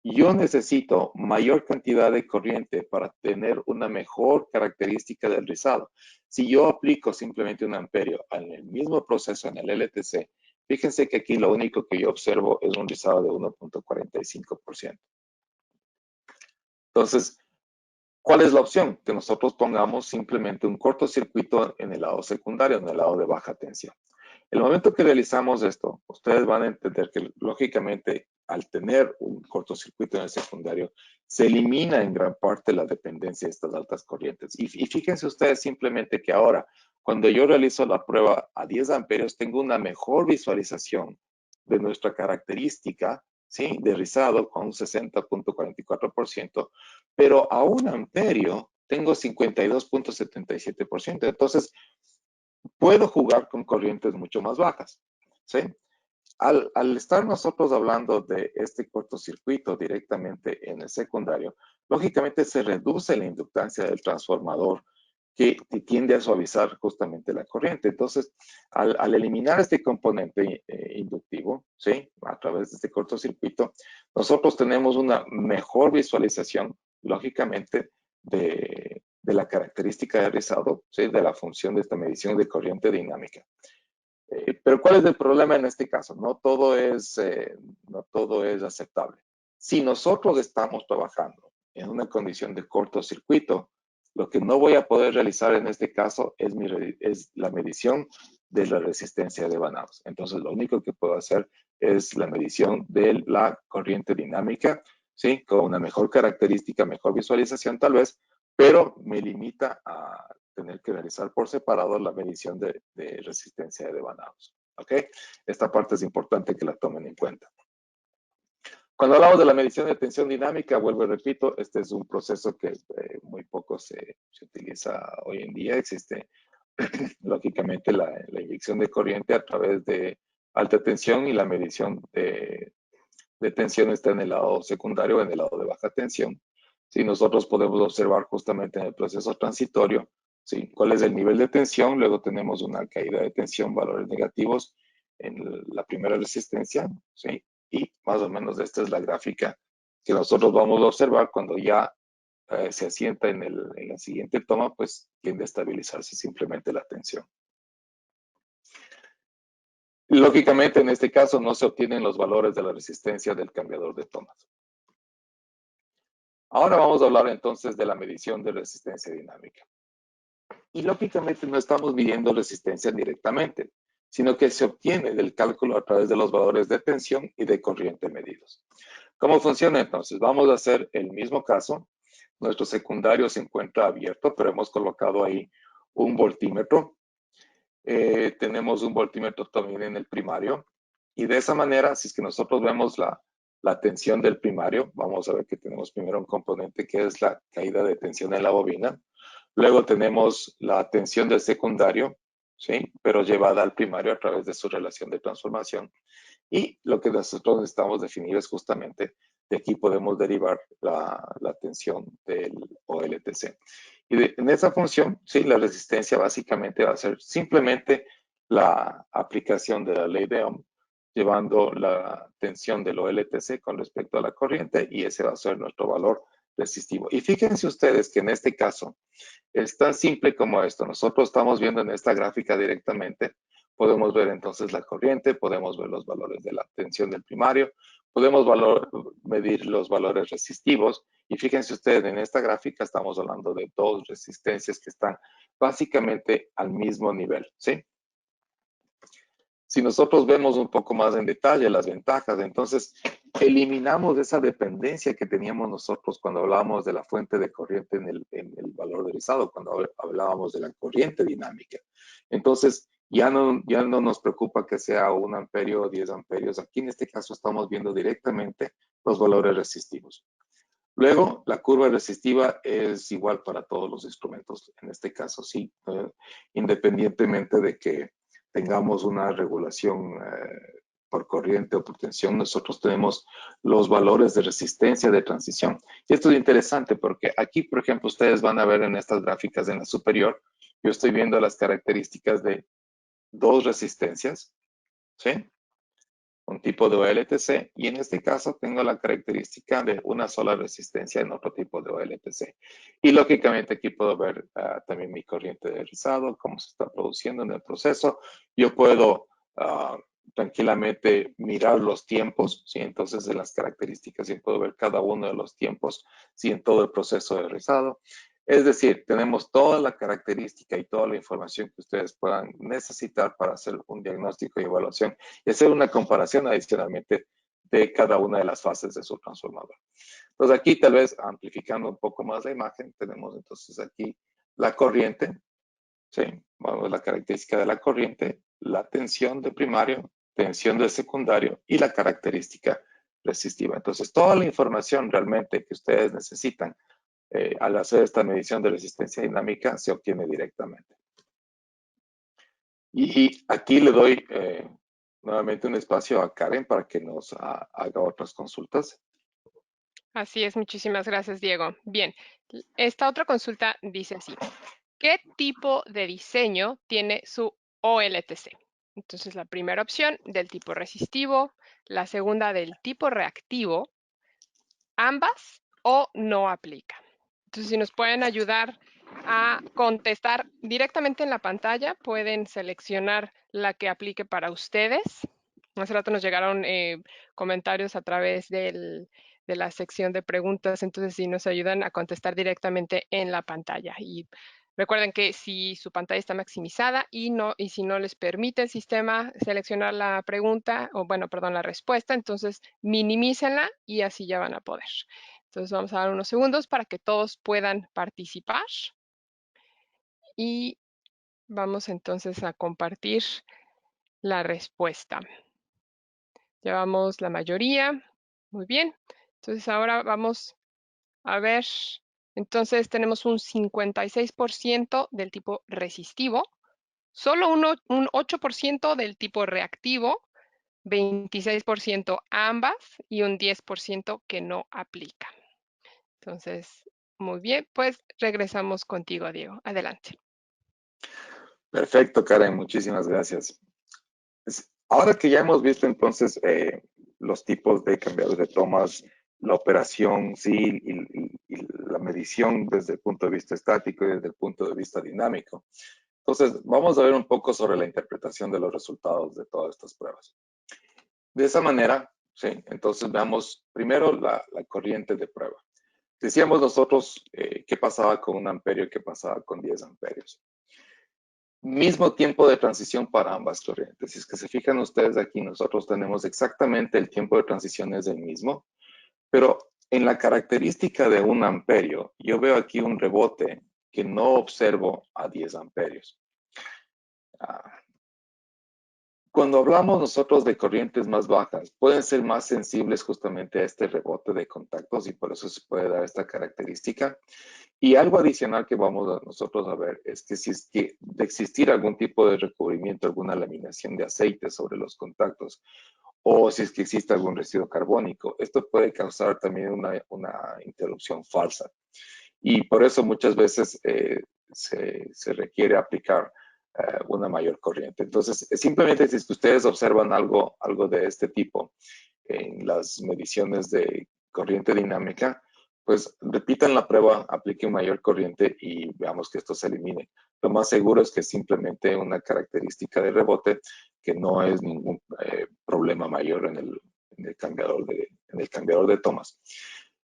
yo necesito mayor cantidad de corriente para tener una mejor característica del rizado. Si yo aplico simplemente 1 amperio en el mismo proceso en el LTC, fíjense que aquí lo único que yo observo es un rizado de 1.45%. Entonces, ¿cuál es la opción? Que nosotros pongamos simplemente un cortocircuito en el lado secundario, en el lado de baja tensión. El momento que realizamos esto, ustedes van a entender que lógicamente al tener un cortocircuito en el secundario, se elimina en gran parte la dependencia de estas altas corrientes. Y fíjense ustedes simplemente que ahora, cuando yo realizo la prueba a 10 amperios, tengo una mejor visualización de nuestra característica, ¿sí?, de rizado con un 60.44%, pero a 1 amperio tengo 52.77%. Entonces, puedo jugar con corrientes mucho más bajas, ¿sí? Al estar nosotros hablando de este cortocircuito directamente en el secundario, lógicamente se reduce la inductancia del transformador que tiende a suavizar justamente la corriente. Entonces, al eliminar este componente inductivo, ¿sí?, a través de este cortocircuito, nosotros tenemos una mejor visualización, lógicamente, de la característica de rizado, ¿sí?, de la función de esta medición de corriente dinámica. Pero ¿cuál es el problema en este caso? No todo es aceptable. Si nosotros estamos trabajando en una condición de cortocircuito, lo que no voy a poder realizar en este caso es la medición de la resistencia de vanados. Entonces, lo único que puedo hacer es la medición de la corriente dinámica, ¿sí?, con una mejor característica, mejor visualización tal vez, pero me limita a tener que realizar por separado la medición de resistencia de devanados. ¿Ok? Esta parte es importante que la tomen en cuenta. Cuando hablamos de la medición de tensión dinámica, vuelvo y repito, este es un proceso que muy poco se utiliza hoy en día. Existe, lógicamente, la inyección de corriente a través de alta tensión y la medición de tensión está en el lado secundario, en el lado de baja tensión. Si nosotros podemos observar justamente en el proceso transitorio, ¿sí?, cuál es el nivel de tensión, luego tenemos una caída de tensión, valores negativos en la primera resistencia, ¿sí?, y más o menos esta es la gráfica que nosotros vamos a observar cuando ya se asienta en la siguiente toma, pues tiende a estabilizarse simplemente la tensión. Lógicamente, en este caso no se obtienen los valores de la resistencia del cambiador de tomas. Ahora vamos a hablar entonces de la medición de resistencia dinámica. Y lógicamente no estamos midiendo resistencia directamente, sino que se obtiene del cálculo a través de los valores de tensión y de corriente medidos. ¿Cómo funciona entonces? Vamos a hacer el mismo caso. Nuestro secundario se encuentra abierto, pero hemos colocado ahí un voltímetro. Tenemos un voltímetro también en el primario. Y de esa manera, si es que nosotros vemos la tensión del primario, vamos a ver que tenemos primero un componente que es la caída de tensión en la bobina. Luego tenemos la tensión del secundario, ¿sí?, pero llevada al primario a través de su relación de transformación. Y lo que nosotros necesitamos definir es justamente, de aquí podemos derivar la tensión del OLTC. Y en esa función, sí, la resistencia básicamente va a ser simplemente la aplicación de la ley de Ohm, llevando la tensión del OLTC con respecto a la corriente, y ese va a ser nuestro valor resistivo. Y fíjense ustedes que en este caso es tan simple como esto. Nosotros estamos viendo en esta gráfica directamente. Podemos ver entonces la corriente, podemos ver los valores de la tensión del primario, podemos medir los valores resistivos. Y fíjense ustedes, en esta gráfica estamos hablando de dos resistencias que están básicamente al mismo nivel, ¿sí? Si nosotros vemos un poco más en detalle las ventajas, entonces eliminamos esa dependencia que teníamos nosotros cuando hablábamos de la fuente de corriente en el valor de rizado, cuando hablábamos de la corriente dinámica. Entonces, ya no nos preocupa que sea 1 amperio o 10 amperios. Aquí en este caso estamos viendo directamente los valores resistivos. Luego, la curva resistiva es igual para todos los instrumentos. En este caso, sí, independientemente de que tengamos una regulación por corriente o por tensión, nosotros tenemos los valores de resistencia de transición. Y esto es interesante porque aquí, por ejemplo, ustedes van a ver en estas gráficas en la superior, yo estoy viendo las características de dos resistencias, ¿sí?, un tipo de OLTC, y en este caso tengo la característica de una sola resistencia en otro tipo de OLTC. Y lógicamente aquí puedo ver también mi corriente de rizado, cómo se está produciendo en el proceso. Yo puedo tranquilamente mirar los tiempos, ¿sí? Entonces en las características yo puedo ver cada uno de los tiempos, ¿sí?, en todo el proceso de rizado. Es decir, tenemos toda la característica y toda la información que ustedes puedan necesitar para hacer un diagnóstico y evaluación y hacer una comparación adicionalmente de cada una de las fases de su transformador. Entonces aquí tal vez amplificando un poco más la imagen, tenemos entonces aquí la corriente, ¿sí? Vamos a ver la característica de la corriente, la tensión de primario, tensión de secundario y la característica resistiva. Entonces toda la información realmente que ustedes necesitan al hacer esta medición de resistencia dinámica se obtiene directamente. Y aquí le doy nuevamente un espacio a Karen para que nos haga otras consultas. Así es, muchísimas gracias, Diego. Bien, esta otra consulta dice así. ¿Qué tipo de diseño tiene su OLTC? Entonces, la primera opción del tipo resistivo, la segunda del tipo reactivo, ambas o no aplica. Entonces, si nos pueden ayudar a contestar directamente en la pantalla, pueden seleccionar la que aplique para ustedes. Hace rato nos llegaron comentarios a través de la sección de preguntas, entonces si nos ayudan a contestar directamente en la pantalla. Y recuerden que si su pantalla está maximizada y si no les permite el sistema seleccionar la pregunta, o bueno, perdón, la respuesta, entonces minimícenla y así ya van a poder. Entonces vamos a dar unos segundos para que todos puedan participar. Y vamos entonces a compartir la respuesta. Llevamos la mayoría. Muy bien. Entonces ahora vamos a ver. Entonces tenemos un 56% del tipo resistivo, solo un 8% del tipo reactivo, 26% ambas y un 10% que no aplica. Entonces, muy bien, pues regresamos contigo, Diego. Adelante. Perfecto, Karen, muchísimas gracias. Ahora que ya hemos visto entonces los tipos de cambiadores de tomas, la operación, sí, y la medición desde el punto de vista estático y desde el punto de vista dinámico. Entonces, vamos a ver un poco sobre la interpretación de los resultados de todas estas pruebas. De esa manera, sí, entonces veamos primero la corriente de prueba. Decíamos nosotros qué pasaba con 1 amperio y qué pasaba con 10 amperios. Mismo tiempo de transición para ambas corrientes. Si es que se fijan ustedes aquí, nosotros tenemos exactamente el tiempo de transición es el mismo, pero en la característica de 1 amperio, yo veo aquí un rebote que no observo a 10 amperios. Cuando hablamos nosotros de corrientes más bajas, pueden ser más sensibles justamente a este rebote de contactos y por eso se puede dar esta característica. Y algo adicional que vamos nosotros a ver es que si es que de existir algún tipo de recubrimiento, alguna laminación de aceite sobre los contactos, o si es que existe algún residuo carbónico, esto puede causar también una interrupción falsa. Y por eso muchas veces se requiere aplicar una mayor corriente. Entonces, simplemente si es que ustedes observan algo de este tipo en las mediciones de corriente dinámica, pues repitan la prueba, apliquen mayor corriente y veamos que esto se elimine. Lo más seguro es que es simplemente una característica de rebote que no es ningún problema mayor en el cambiador de tomas.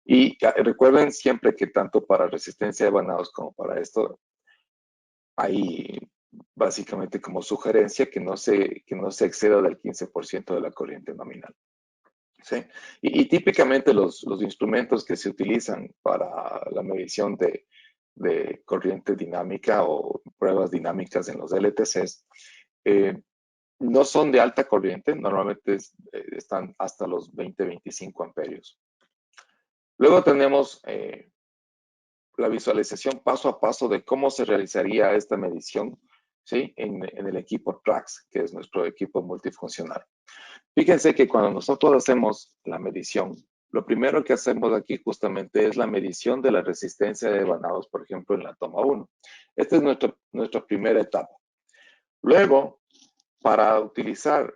Y recuerden siempre que tanto para resistencia de vanados como para esto, hay básicamente como sugerencia que no se exceda del 15% de la corriente nominal. ¿Sí? Y típicamente los instrumentos que se utilizan para la medición de corriente dinámica o pruebas dinámicas en los LTCs no son de alta corriente, normalmente están hasta los 20-25 amperios. Luego tenemos la visualización paso a paso de cómo se realizaría esta medición, ¿sí? en el equipo TRAX, que es nuestro equipo multifuncional. Fíjense que cuando nosotros hacemos la medición, lo primero que hacemos aquí justamente es la medición de la resistencia de vanados, por ejemplo, en la toma 1. Esta es nuestra primera etapa. Luego, para utilizar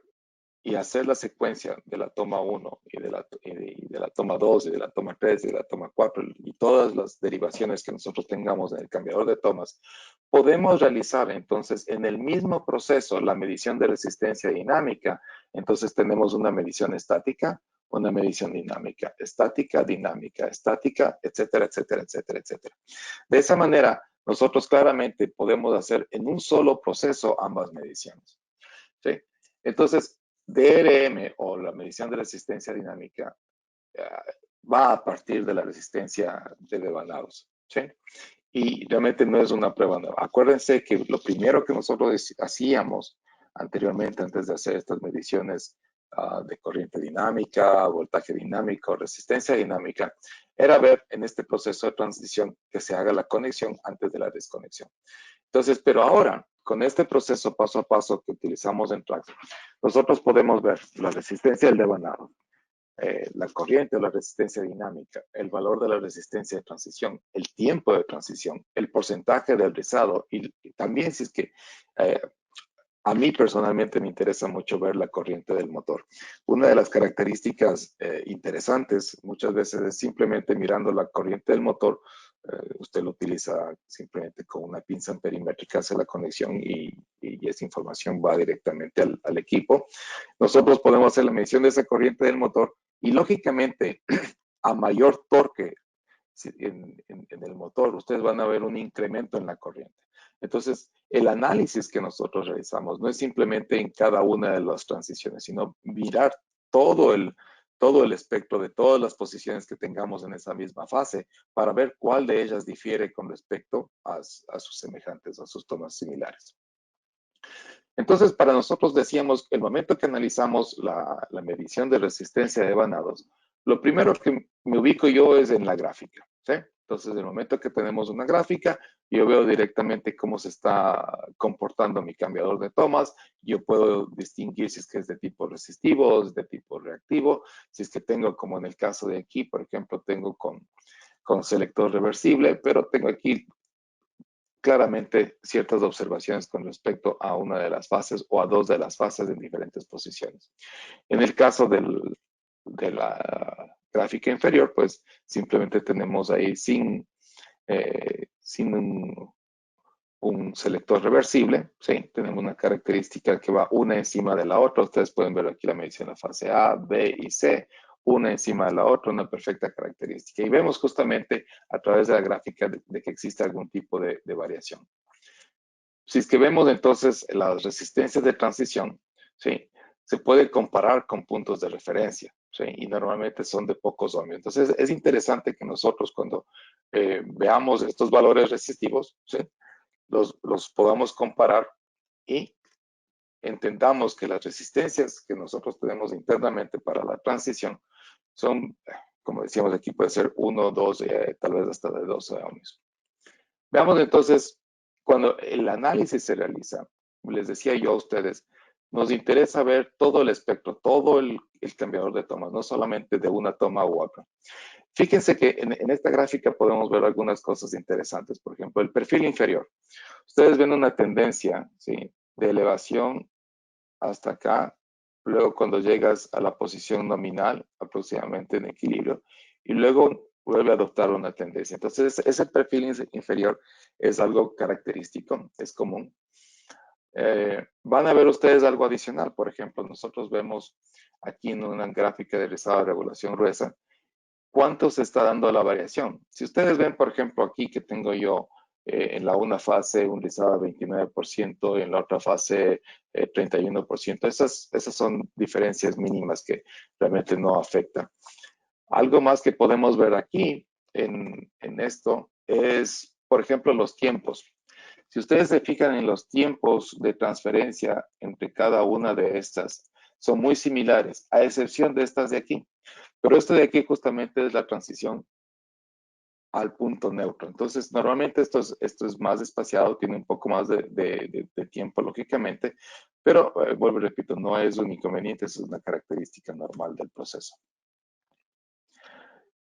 y hacer la secuencia de la toma 1 y de la toma 2 y de la toma 3 y de la toma 4 y todas las derivaciones que nosotros tengamos en el cambiador de tomas, podemos realizar entonces en el mismo proceso la medición de resistencia dinámica. Entonces tenemos una medición estática, una medición dinámica, estática, etcétera, etcétera, etcétera, etcétera. De esa manera, nosotros claramente podemos hacer en un solo proceso ambas mediciones. ¿Sí? Entonces, DRM o la medición de resistencia dinámica va a partir de la resistencia de devanados. ¿Sí? Y realmente no es una prueba nueva. Acuérdense que lo primero que nosotros hacíamos anteriormente, antes de hacer estas mediciones de corriente dinámica, voltaje dinámico, resistencia dinámica, era ver en este proceso de transición que se haga la conexión antes de la desconexión. Entonces, pero ahora, con este proceso paso a paso que utilizamos en Trax, nosotros podemos ver la resistencia del devanado, la corriente o la resistencia dinámica, el valor de la resistencia de transición, el tiempo de transición, el porcentaje del rizado y también si es que a mí personalmente me interesa mucho ver la corriente del motor. Una de las características interesantes muchas veces es simplemente mirando la corriente del motor. Usted lo utiliza simplemente con una pinza amperimétrica, hace la conexión y esa información va directamente al equipo. Nosotros podemos hacer la medición de esa corriente del motor y lógicamente a mayor torque en el motor, ustedes van a ver un incremento en la corriente. Entonces, el análisis que nosotros realizamos no es simplemente en cada una de las transiciones, sino mirar todo el espectro de todas las posiciones que tengamos en esa misma fase para ver cuál de ellas difiere con respecto a sus semejantes, a sus tomas similares. Entonces, para nosotros decíamos, el momento que analizamos la medición de resistencia de vanados, lo primero que me ubico yo es en la gráfica, ¿sí? Entonces, el momento que tenemos una gráfica, yo veo directamente cómo se está comportando mi cambiador de tomas. Yo puedo distinguir si es que es de tipo resistivo o es de tipo reactivo. Si es que tengo, como en el caso de aquí, por ejemplo, tengo con selector reversible, pero tengo aquí claramente ciertas observaciones con respecto a una de las fases o a dos de las fases en diferentes posiciones. En el caso de la gráfica inferior, pues simplemente tenemos ahí sin un selector reversible, ¿sí? Tenemos una característica que va una encima de la otra. Ustedes pueden ver aquí la medición de la fase A, B y C, una encima de la otra, una perfecta característica. Y vemos justamente a través de la gráfica de que existe algún tipo de variación. Si es que vemos entonces las resistencias de transición, ¿sí? Se puede comparar con puntos de referencia, ¿sí? Y normalmente son de pocos ohmios. Entonces es interesante que nosotros cuando veamos estos valores resistivos, ¿sí? Los podamos comparar y entendamos que las resistencias que nosotros tenemos internamente para la transición son, como decíamos aquí, puede ser 1, 2, tal vez hasta de 12 ohmios. Veamos entonces, cuando el análisis se realiza, les decía yo a ustedes, nos interesa ver todo el espectro, todo el cambiador de tomas, no solamente de una toma u otra. Fíjense que en esta gráfica podemos ver algunas cosas interesantes. Por ejemplo, el perfil inferior. Ustedes ven una tendencia, ¿sí? De elevación hasta acá. Luego cuando llegas a la posición nominal, aproximadamente en equilibrio, y luego vuelve a adoptar una tendencia. Entonces, ese perfil inferior es algo característico, es común. Van a ver ustedes algo adicional. Por ejemplo, nosotros vemos aquí en una gráfica de rizado de regulación gruesa, ¿cuánto se está dando la variación? Si ustedes ven, por ejemplo, aquí que tengo yo en la una fase un rizado de 29% y en la otra fase 31%, esas son diferencias mínimas que realmente no afectan. Algo más que podemos ver aquí en esto es, por ejemplo, los tiempos. Si ustedes se fijan en los tiempos de transferencia entre cada una de estas, son muy similares, a excepción de estas de aquí. Pero esto de aquí justamente es la transición al punto neutro. Entonces, normalmente esto es más espaciado, tiene un poco más de tiempo, lógicamente, pero vuelvo y repito, no es un inconveniente, es una característica normal del proceso.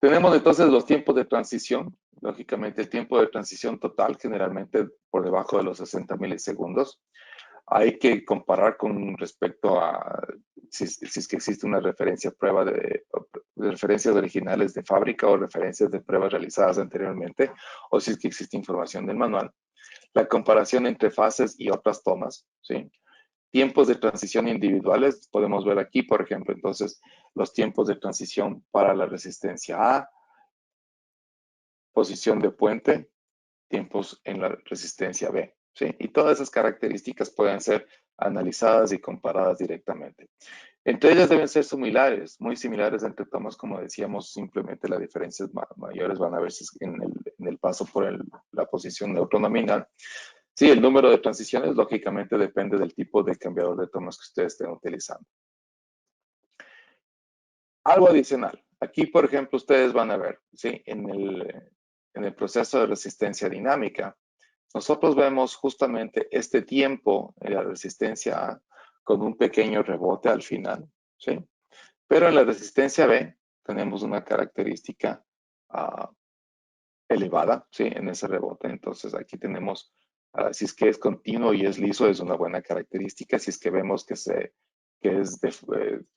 Tenemos entonces los tiempos de transición. Lógicamente, el tiempo de transición total, generalmente por debajo de los 60 milisegundos. Hay que comparar con respecto a si es que existe una referencia prueba de referencias originales de fábrica o referencias de pruebas realizadas anteriormente, o si es que existe información del manual. La comparación entre fases y otras tomas, ¿sí? tiempos de transición individuales, podemos ver aquí, por ejemplo, entonces, los tiempos de transición para la resistencia A, posición de puente, tiempos en la resistencia B, ¿sí? Y todas esas características pueden ser analizadas y comparadas directamente. Entre ellas deben ser similares, muy similares entre tomas, como decíamos, simplemente las diferencias mayores van a verse en el paso por la posición neutronominal. Sí, el número de transiciones lógicamente depende del tipo de cambiador de tomas que ustedes estén utilizando. Algo adicional. Aquí, por ejemplo, ustedes van a ver, ¿sí? En el proceso de resistencia dinámica, nosotros vemos justamente este tiempo en la resistencia A con un pequeño rebote al final, ¿sí? Pero en la resistencia B tenemos una característica elevada, ¿sí? En ese rebote. Entonces aquí tenemos, si es que es continuo y es liso, es una buena característica. Si es que vemos que es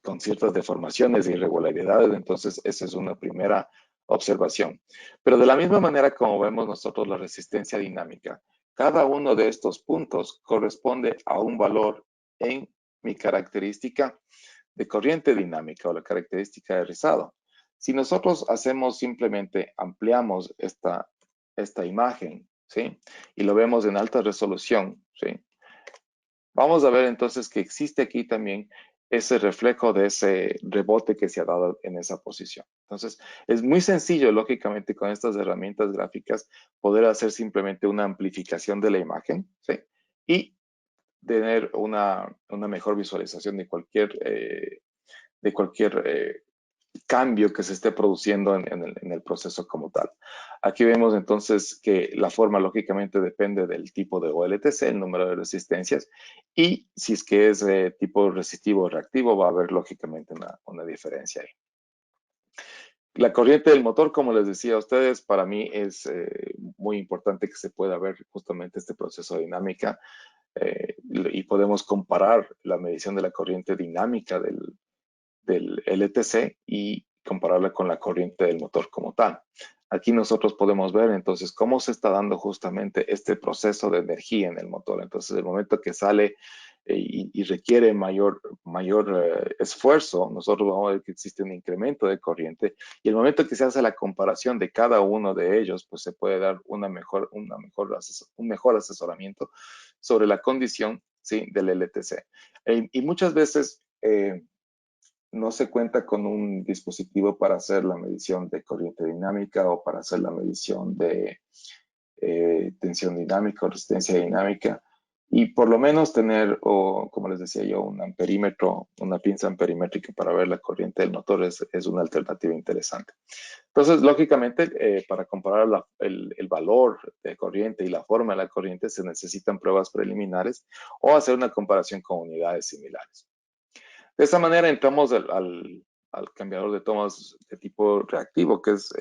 con ciertas deformaciones e irregularidades, entonces esa es una primera observación. Pero de la misma manera como vemos nosotros la resistencia dinámica, cada uno de estos puntos corresponde a un valor en mi característica de corriente dinámica o la característica de rizado. Si nosotros hacemos simplemente, ampliamos esta imagen, ¿sí? Y lo vemos en alta resolución, ¿sí? Vamos a ver entonces que existe aquí también ese reflejo de ese rebote que se ha dado en esa posición. Entonces, es muy sencillo, lógicamente, con estas herramientas gráficas, poder hacer simplemente una amplificación de la imagen, ¿sí? Y tener una mejor visualización de cualquier cambio que se esté produciendo en el proceso como tal. Aquí vemos entonces que la forma lógicamente depende del tipo de OLTC, el número de resistencias, y si es que es tipo resistivo o reactivo, va a haber lógicamente una diferencia ahí. La corriente del motor, como les decía a ustedes, para mí es muy importante que se pueda ver justamente este proceso de dinámica y podemos comparar la medición de la corriente dinámica del LTC y compararla con la corriente del motor como tal. Aquí nosotros podemos ver entonces cómo se está dando justamente este proceso de energía en el motor. Entonces, el momento que sale y requiere mayor esfuerzo, nosotros vamos a ver que existe un incremento de corriente y el momento que se hace la comparación de cada uno de ellos, pues se puede dar un mejor asesoramiento sobre la condición, ¿sí?, del LTC. Y muchas veces no se cuenta con un dispositivo para hacer la medición de corriente dinámica o para hacer la medición de tensión dinámica o resistencia dinámica. Y por lo menos tener, o como les decía yo, un amperímetro, una pinza amperimétrica para ver la corriente del motor es una alternativa interesante. Entonces, lógicamente, para comparar el valor de corriente y la forma de la corriente se necesitan pruebas preliminares o hacer una comparación con unidades similares. De esta manera entramos al cambiador de tomas de tipo reactivo, que es,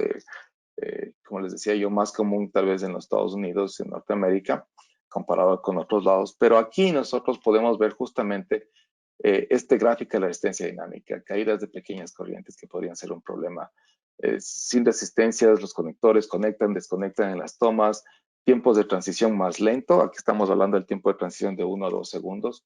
como les decía yo, más común tal vez en los Estados Unidos, en Norteamérica, comparado con otros lados. Pero aquí nosotros podemos ver justamente este gráfico de la resistencia dinámica, caídas de pequeñas corrientes que podrían ser un problema. Sin resistencias, los conectores conectan, desconectan en las tomas, tiempos de transición más lento. Aquí estamos hablando del tiempo de transición de 1 a 2 segundos.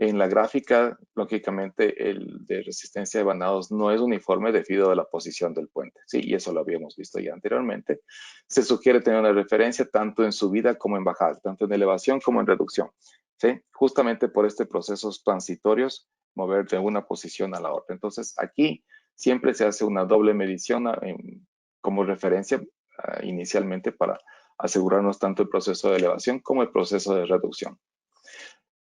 En la gráfica, lógicamente, el de resistencia de banados no es uniforme debido a la posición del puente, ¿sí? Y eso lo habíamos visto ya anteriormente. Se sugiere tener una referencia tanto en subida como en bajada, tanto en elevación como en reducción, ¿sí? Justamente por este procesos transitorios, mover de una posición a la otra. Entonces, aquí siempre se hace una doble medición como referencia inicialmente para asegurarnos tanto el proceso de elevación como el proceso de reducción.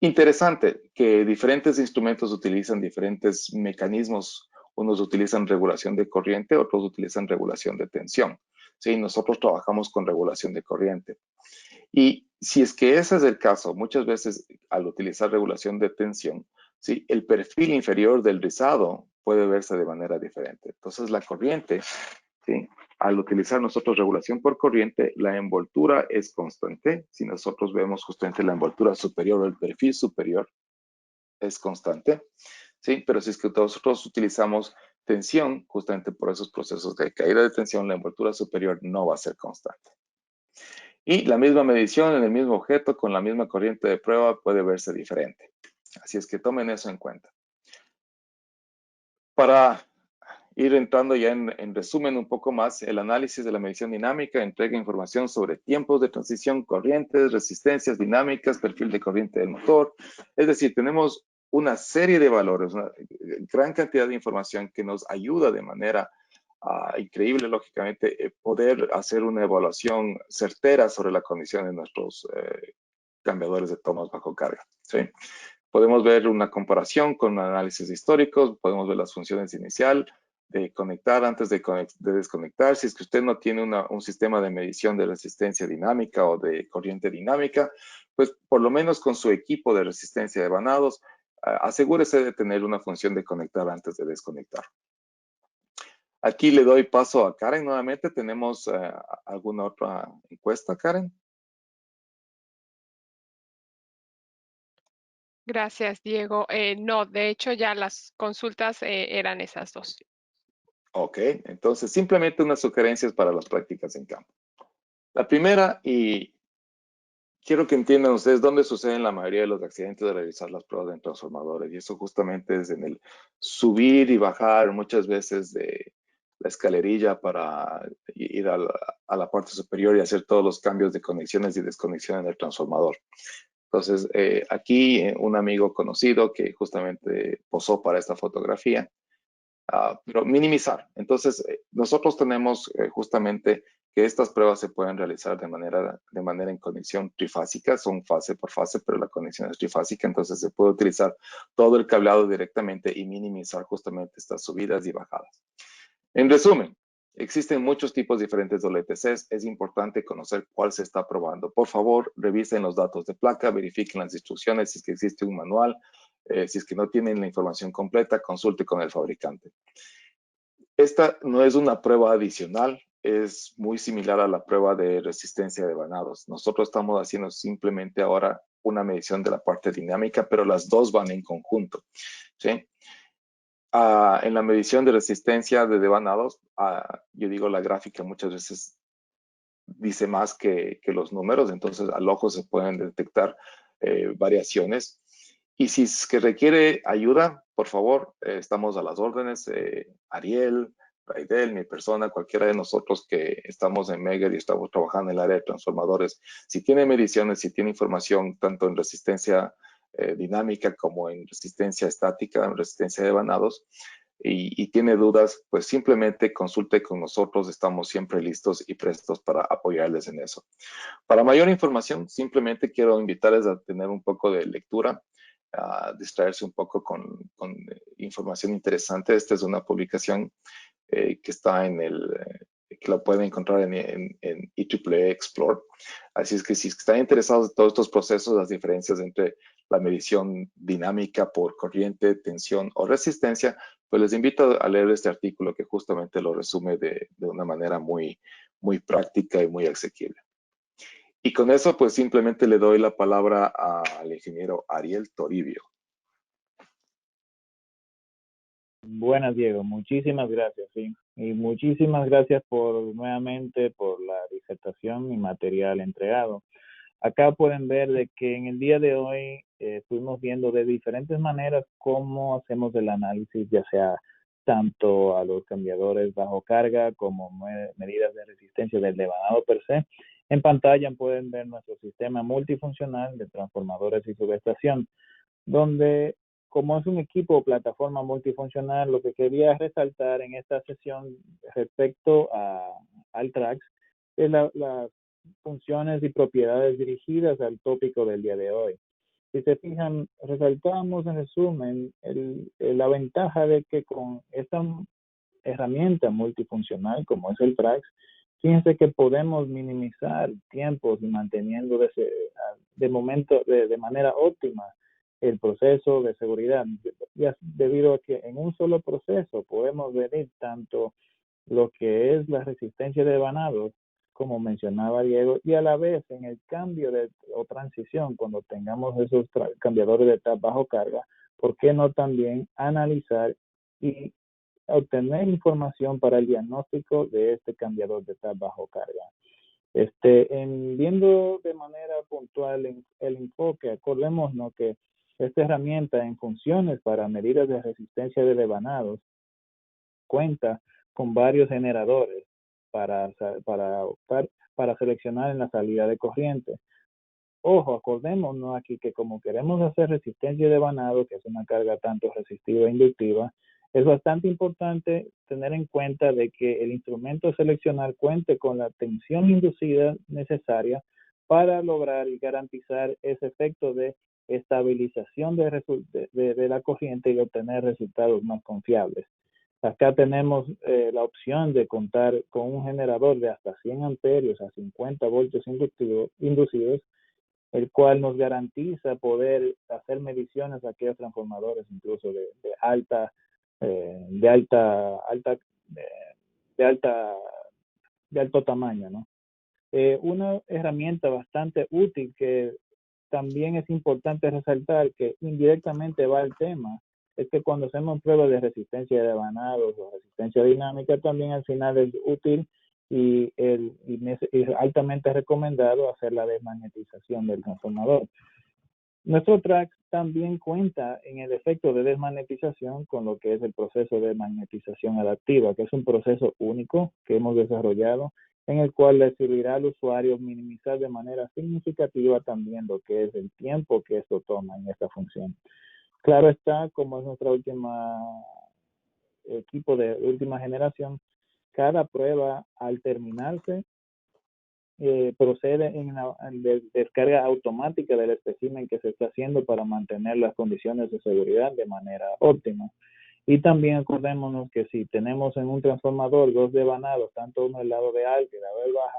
Interesante que diferentes instrumentos utilizan diferentes mecanismos. Unos utilizan regulación de corriente, otros utilizan regulación de tensión. Sí, nosotros trabajamos con regulación de corriente. Y si es que ese es el caso, muchas veces al utilizar regulación de tensión, ¿sí?, el perfil inferior del rizado puede verse de manera diferente. Entonces la corriente, ¿sí?, al utilizar nosotros regulación por corriente, la envoltura es constante. Si nosotros vemos justamente la envoltura superior o el perfil superior es constante, ¿sí? Pero si es que nosotros utilizamos tensión, justamente por esos procesos de caída de tensión, la envoltura superior no va a ser constante. Y la misma medición en el mismo objeto con la misma corriente de prueba puede verse diferente. Así es que tomen eso en cuenta. Para ir entrando ya en resumen un poco más, el análisis de la medición dinámica entrega información sobre tiempos de transición, corrientes, resistencias dinámicas, perfil de corriente del motor. Es decir, tenemos una serie de valores, una gran cantidad de información que nos ayuda de manera increíble, lógicamente, poder hacer una evaluación certera sobre la condición de nuestros cambiadores de tomas bajo carga, ¿sí? Podemos ver una comparación con análisis históricos, podemos ver las funciones inicial, de conectar antes de desconectar. Si es que usted no tiene un sistema de medición de resistencia dinámica o de corriente dinámica, pues por lo menos con su equipo de resistencia de vanados, asegúrese de tener una función de conectar antes de desconectar. Aquí le doy paso a Karen nuevamente. ¿Tenemos alguna otra encuesta, Karen? Gracias, Diego. No, de hecho ya las consultas eran esas dos. Ok, entonces simplemente unas sugerencias para las prácticas en campo. La primera, y quiero que entiendan ustedes dónde suceden la mayoría de los accidentes de realizar las pruebas en transformadores, y eso justamente es en el subir y bajar muchas veces de la escalerilla para ir a la parte superior y hacer todos los cambios de conexiones y desconexiones del transformador. Entonces, aquí un amigo conocido que justamente posó para esta fotografía, pero minimizar. Entonces, nosotros tenemos justamente que estas pruebas se pueden realizar de manera en conexión trifásica, son fase por fase, pero la conexión es trifásica, entonces se puede utilizar todo el cableado directamente y minimizar justamente estas subidas y bajadas. En resumen, existen muchos tipos diferentes de OLTCs. Es importante conocer cuál se está probando. Por favor, revisen los datos de placa, verifiquen las instrucciones, si es que existe un manual. Si es que no tienen la información completa, consulte con el fabricante. Esta no es una prueba adicional, es muy similar a la prueba de resistencia de vanados. Nosotros estamos haciendo simplemente ahora una medición de la parte dinámica, pero las dos van en conjunto, ¿sí? En la medición de resistencia de devanados, yo digo la gráfica muchas veces dice más que los números, entonces al ojo se pueden detectar variaciones. Y si es que requiere ayuda, por favor, estamos a las órdenes. Ariel, Raidel, mi persona, cualquiera de nosotros que estamos en Megger y estamos trabajando en el área de transformadores, si tiene mediciones, si tiene información tanto en resistencia dinámica como en resistencia estática, en resistencia de vanados, y tiene dudas, pues simplemente consulte con nosotros. Estamos siempre listos y prestos para apoyarles en eso. Para mayor información, simplemente quiero invitarles a tener un poco de lectura, a distraerse un poco con información interesante. Esta es una publicación que está que la pueden encontrar en IEEE Explore. Así es que si están interesados en todos estos procesos, las diferencias entre la medición dinámica por corriente, tensión o resistencia, pues les invito a leer este artículo que justamente lo resume de una manera muy, muy práctica y muy asequible. Y con eso, pues simplemente le doy la palabra al ingeniero Ariel Toribio. Buenas, Diego. Muchísimas gracias, sí. Y muchísimas gracias nuevamente por la disertación y material entregado. Acá pueden ver de que en el día de hoy fuimos viendo de diferentes maneras cómo hacemos el análisis, ya sea tanto a los cambiadores bajo carga como medidas de resistencia del devanado per se. En pantalla pueden ver nuestro sistema multifuncional de transformadores y subestación, donde como es un equipo o plataforma multifuncional, lo que quería resaltar en esta sesión respecto al TRAX es las funciones y propiedades dirigidas al tópico del día de hoy. Si se fijan, resaltamos en resumen la ventaja de que con esta herramienta multifuncional como es el TRAX, fíjense que podemos minimizar tiempos y manteniendo de manera óptima el proceso de seguridad, debido a que en un solo proceso podemos medir tanto lo que es la resistencia de vanados, como mencionaba Diego, y a la vez en el cambio o transición, cuando tengamos esos cambiadores de tap bajo carga, ¿por qué no también analizar y obtener información para el diagnóstico de este cambiador de tap bajo carga? Viendo de manera puntual el enfoque, acordémonos que Esta herramienta en funciones para medidas de resistencia de devanados cuenta con varios generadores para seleccionar en la salida de corriente. Ojo, acordémonos aquí que como queremos hacer resistencia de devanado, que es una carga tanto resistiva e inductiva, es bastante importante tener en cuenta de que el instrumento a seleccionar cuente con la tensión inducida necesaria para lograr y garantizar ese efecto de estabilización de la corriente y obtener resultados más confiables. Acá tenemos la opción de contar con un generador de hasta 100 amperios a 50 voltios inducidos, el cual nos garantiza poder hacer mediciones a aquellos transformadores incluso de alto tamaño, ¿no? Una herramienta bastante útil que también es importante resaltar, que indirectamente va al tema, es que cuando hacemos pruebas de resistencia de devanados o resistencia dinámica, también al final es útil y altamente recomendado hacer la desmagnetización del transformador. Nuestro track también cuenta en el efecto de desmagnetización con lo que es el proceso de magnetización adaptiva, que es un proceso único que hemos desarrollado, en el cual le servirá al usuario minimizar de manera significativa también lo que es el tiempo que esto toma en esta función. Claro está, como es nuestra equipo de última generación, cada prueba al terminarse procede en la descarga automática del espécimen que se está haciendo para mantener las condiciones de seguridad de manera óptima. Y también acordémonos que si tenemos en un transformador dos devanados, tanto uno del lado de alta y el lado de baja,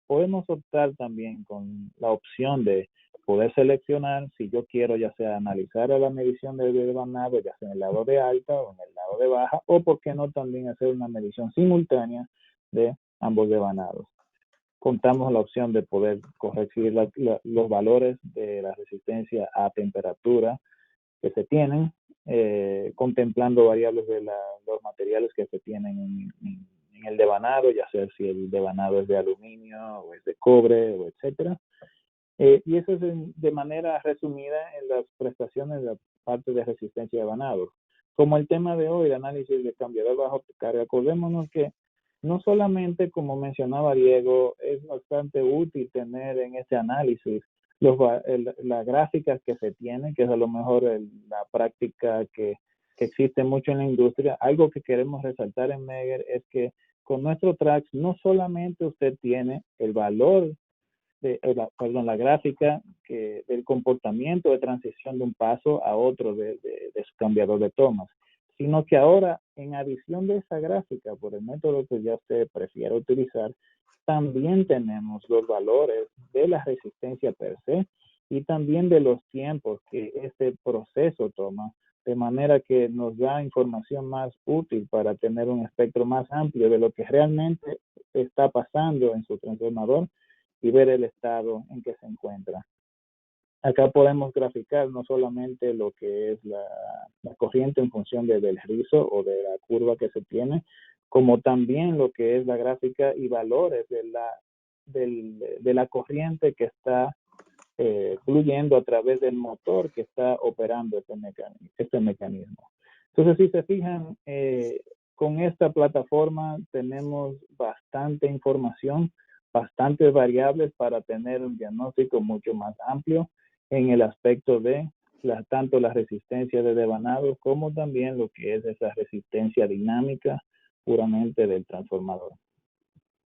podemos optar también con la opción de poder seleccionar si yo quiero ya sea analizar la medición del devanado, ya sea en el lado de alta o en el lado de baja, o por qué no también hacer una medición simultánea de ambos devanados. Contamos la opción de poder corregir los valores de la resistencia a temperatura que se tienen, contemplando variables de los materiales que se tienen en el devanado, ya sea si el devanado es de aluminio o es de cobre, o etcétera. Y eso es de manera resumida en las prestaciones de la parte de resistencia de devanado. Como el tema de hoy, el análisis de cambiador bajo carga, acordémonos que no solamente, como mencionaba Diego, es bastante útil tener en ese análisis las gráficas que se tienen, que es a lo mejor la práctica que existe mucho en la industria. Algo que queremos resaltar en Megger es que con nuestro tracks no solamente usted tiene el valor, la gráfica del comportamiento de transición de un paso a otro de su cambiador de tomas, sino que ahora, en adición de esa gráfica, por el método que ya usted prefiere utilizar, también tenemos los valores de la resistencia per se y también de los tiempos que este proceso toma, de manera que nos da información más útil para tener un espectro más amplio de lo que realmente está pasando en su transformador y ver el estado en que se encuentra. Acá podemos graficar no solamente lo que es la corriente en función del rizo o de la curva que se tiene, como también lo que es la gráfica y valores de la corriente que está fluyendo a través del motor que está operando este mecanismo. Entonces, si se fijan, con esta plataforma tenemos bastante información, bastantes variables para tener un diagnóstico mucho más amplio en el aspecto de tanto la resistencia de devanado como también lo que es esa resistencia dinámica puramente del transformador.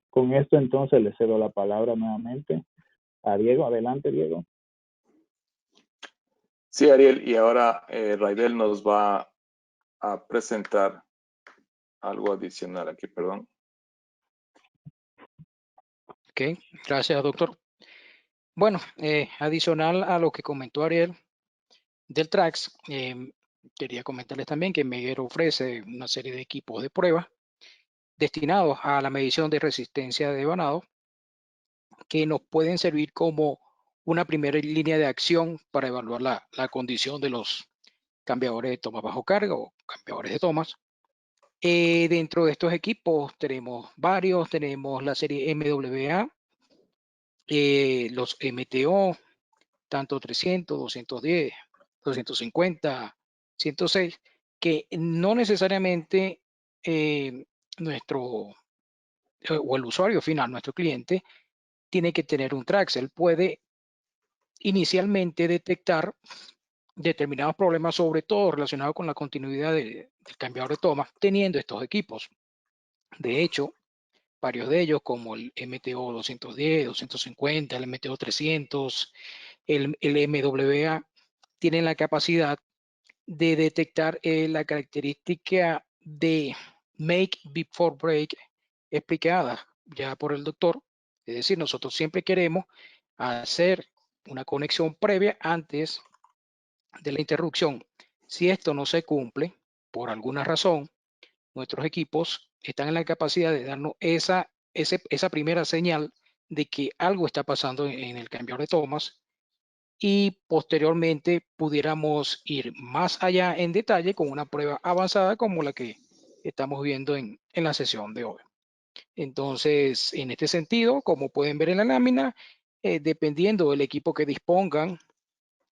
Con esto entonces le cedo la palabra nuevamente a Diego. Adelante, Diego. Sí, Ariel, y ahora Raidel nos va a presentar algo adicional aquí, perdón. Ok, gracias, doctor. Bueno, adicional a lo que comentó Ariel del Trax, quería comentarles también que Megger ofrece una serie de equipos de prueba destinados a la medición de resistencia de devanado que nos pueden servir como una primera línea de acción para evaluar la condición de los cambiadores de tomas bajo carga o cambiadores de tomas. Dentro de estos equipos tenemos varios, tenemos la serie MWA, los MTO, tanto 300, 210, 250, 106, que no necesariamente o el usuario final, nuestro cliente, tiene que tener un Trax. Él puede inicialmente detectar determinados problemas, sobre todo relacionados con la continuidad del cambiador de tomas, teniendo estos equipos. De hecho, varios de ellos, como el MTO 210, 250, el MTO 300, el MWA, tienen la capacidad de detectar la característica de make before break explicada ya por el doctor. Es decir, nosotros siempre queremos hacer una conexión previa antes de la interrupción. Si esto no se cumple por alguna razón, nuestros equipos están en la capacidad de darnos esa primera señal de que algo está pasando en el cambiador de tomas, y posteriormente pudiéramos ir más allá en detalle con una prueba avanzada como la que estamos viendo en la sesión de hoy. Entonces, en este sentido, como pueden ver en la lámina, dependiendo del equipo que dispongan,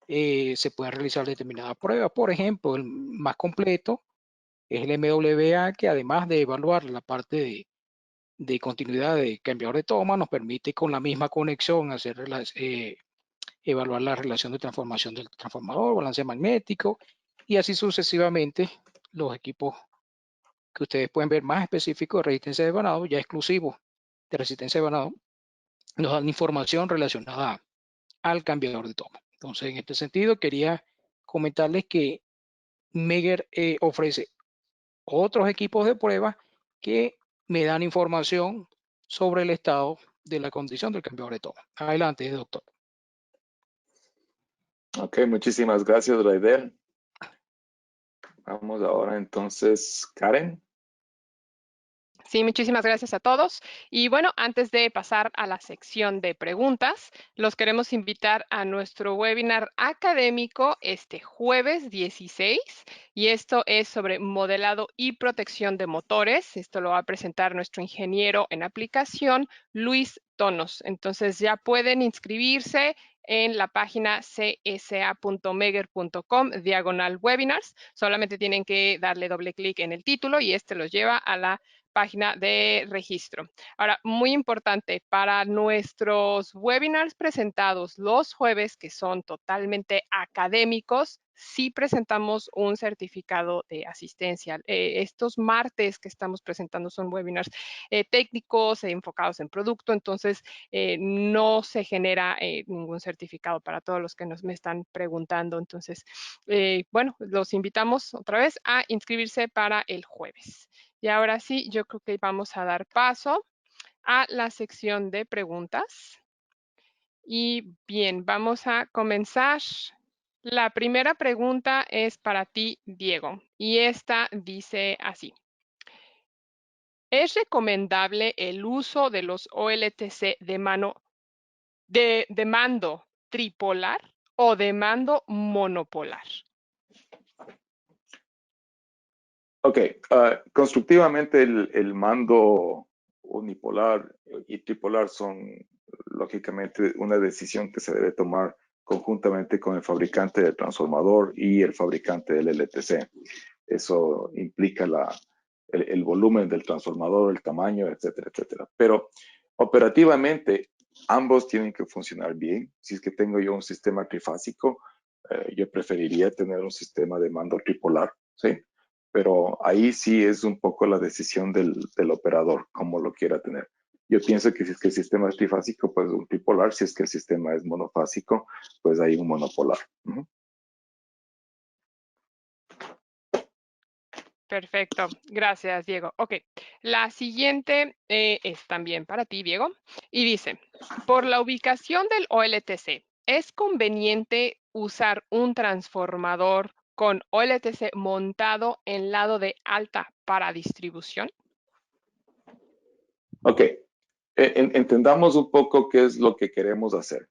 se pueden realizar determinadas pruebas. Por ejemplo, el más completo es el MWA, que además de evaluar la parte de continuidad de cambiador de toma, nos permite con la misma conexión evaluar la relación de transformación del transformador, balance magnético, y así sucesivamente. Los equipos que ustedes pueden ver más específicos de resistencia de vanado, ya exclusivos de resistencia de vanado, nos dan información relacionada al cambiador de toma. Entonces, en este sentido, quería comentarles que Megger ofrece otros equipos de prueba que me dan información sobre el estado de la condición del cambiador de toma. Adelante, doctor. Ok, muchísimas gracias, Raidel. Vamos ahora entonces, Karen. Sí, muchísimas gracias a todos. Y bueno, antes de pasar a la sección de preguntas, los queremos invitar a nuestro webinar académico este jueves 16, y esto es sobre modelado y protección de motores. Esto lo va a presentar nuestro ingeniero en aplicación, Luis Tonos. Entonces ya pueden inscribirse en la página csa.megger.com/webinars. Solamente tienen que darle doble clic en el título y este los lleva a la página de registro. Ahora, muy importante, para nuestros webinars presentados los jueves, que son totalmente académicos, sí presentamos un certificado de asistencia. Estos martes que estamos presentando son webinars técnicos enfocados en producto, entonces no se genera ningún certificado para todos los que me están preguntando. Entonces, bueno, los invitamos otra vez a inscribirse para el jueves. Y ahora sí, yo creo que vamos a dar paso a la sección de preguntas. Y bien, vamos a comenzar. La primera pregunta es para ti, Diego, y esta dice así. ¿Es recomendable el uso de los OLTC de mando tripolar o de mando monopolar? Ok, constructivamente el mando unipolar y tripolar son lógicamente una decisión que se debe tomar conjuntamente con el fabricante del transformador y el fabricante del LTC. Eso implica el volumen del transformador, el tamaño, etcétera, etcétera. Pero operativamente ambos tienen que funcionar bien. Si es que tengo yo un sistema trifásico, yo preferiría tener un sistema de mando tripolar, ¿sí? Pero ahí sí es un poco la decisión del operador, como lo quiera tener. Yo pienso que si es que el sistema es trifásico, pues un tripolar. Si es que el sistema es monofásico, pues hay un monopolar. Perfecto, gracias, Diego. Ok, la siguiente es también para ti, Diego, y dice, por la ubicación del OLTC, ¿es conveniente usar un transformador con OLTC montado en lado de alta para distribución? Ok, entendamos un poco qué es lo que queremos hacer.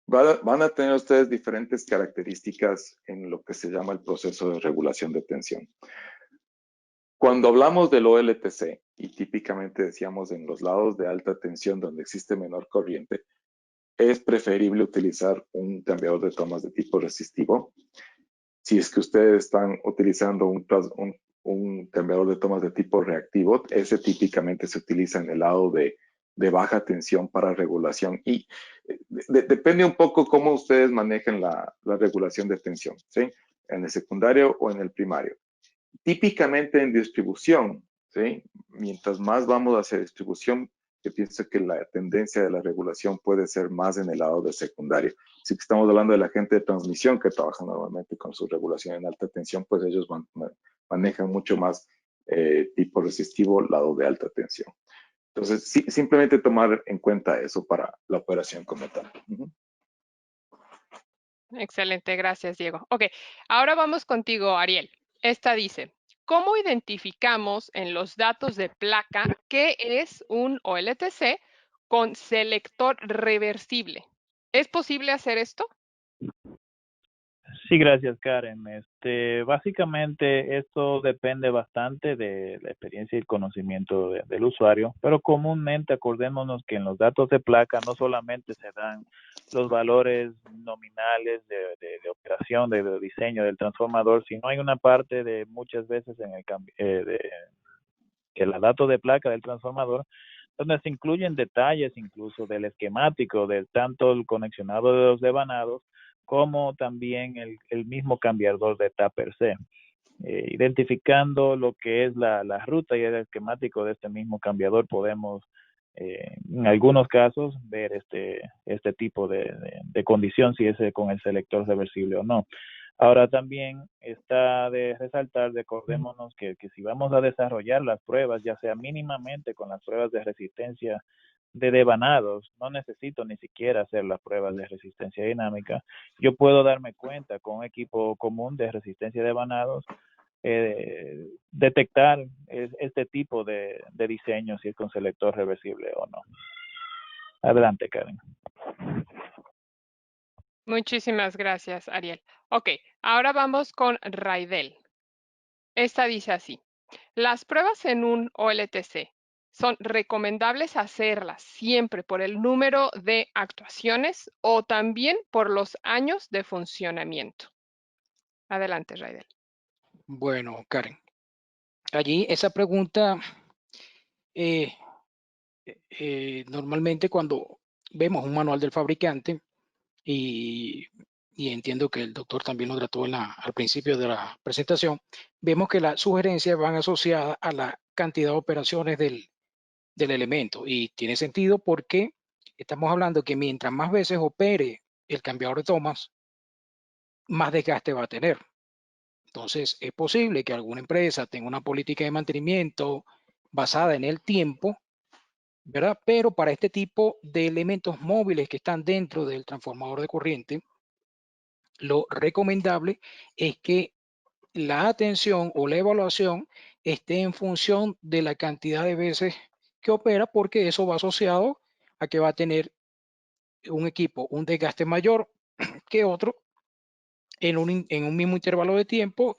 Van a tener ustedes diferentes características en lo que se llama el proceso de regulación de tensión. Cuando hablamos del OLTC, y típicamente decíamos en los lados de alta tensión donde existe menor corriente, es preferible utilizar un cambiador de tomas de tipo resistivo. Si es que ustedes están utilizando un cambiador de tomas de tipo reactivo, ese típicamente se utiliza en el lado de baja tensión para regulación. Y depende un poco cómo ustedes manejen la regulación de tensión, ¿sí? En el secundario o en el primario. Típicamente en distribución, ¿sí? Mientras más vamos hacia distribución, yo pienso que la tendencia de la regulación puede ser más en el lado de secundario. Si estamos hablando de la gente de transmisión que trabaja normalmente con su regulación en alta tensión, pues ellos manejan mucho más tipo resistivo, lado de alta tensión. Entonces, sí, simplemente tomar en cuenta eso para la operación como tal. Excelente, gracias, Diego. Ok, ahora vamos contigo, Ariel. Esta dice, ¿cómo identificamos en los datos de placa qué es un OLTC con selector reversible? ¿Es posible hacer esto? Sí, gracias, Karen. Básicamente esto depende bastante de la experiencia y el conocimiento del usuario, pero comúnmente acordémonos que en los datos de placa no solamente se dan los valores nominales de operación, de diseño del transformador, sino hay una parte de muchas veces en el cambio que la datos de placa del transformador donde se incluyen detalles incluso del esquemático, de tanto el conexionado de los devanados, como también el mismo cambiador de etapa per se. Identificando lo que es la ruta y el esquemático de este mismo cambiador, podemos en algunos casos ver este tipo de condición, si es con el selector reversible o no. Ahora también está de resaltar, recordémonos que si vamos a desarrollar las pruebas, ya sea mínimamente con las pruebas de resistencia de devanados, no necesito ni siquiera hacer las pruebas de resistencia dinámica. Yo puedo darme cuenta con un equipo común de resistencia de devanados, detectar este tipo de diseño, si es con selector reversible o no. Adelante, Karen. Muchísimas gracias, Ariel. Ok, ahora vamos con Raidel. Esta dice así, las pruebas en un OLTC son recomendables hacerlas siempre por el número de actuaciones o también por los años de funcionamiento. Adelante, Raidel. Bueno, Karen, allí esa pregunta, normalmente cuando vemos un manual del fabricante, y entiendo que el doctor también lo trató al principio de la presentación, vemos que las sugerencias van asociadas a la cantidad de operaciones del elemento, y tiene sentido porque estamos hablando que mientras más veces opere el cambiador de tomas, más desgaste va a tener. Entonces, es posible que alguna empresa tenga una política de mantenimiento basada en el tiempo, ¿verdad? Pero para este tipo de elementos móviles que están dentro del transformador de corriente, lo recomendable es que la atención o la evaluación esté en función de la cantidad de veces que opera, porque eso va asociado a que va a tener un equipo un desgaste mayor que otro en un mismo intervalo de tiempo,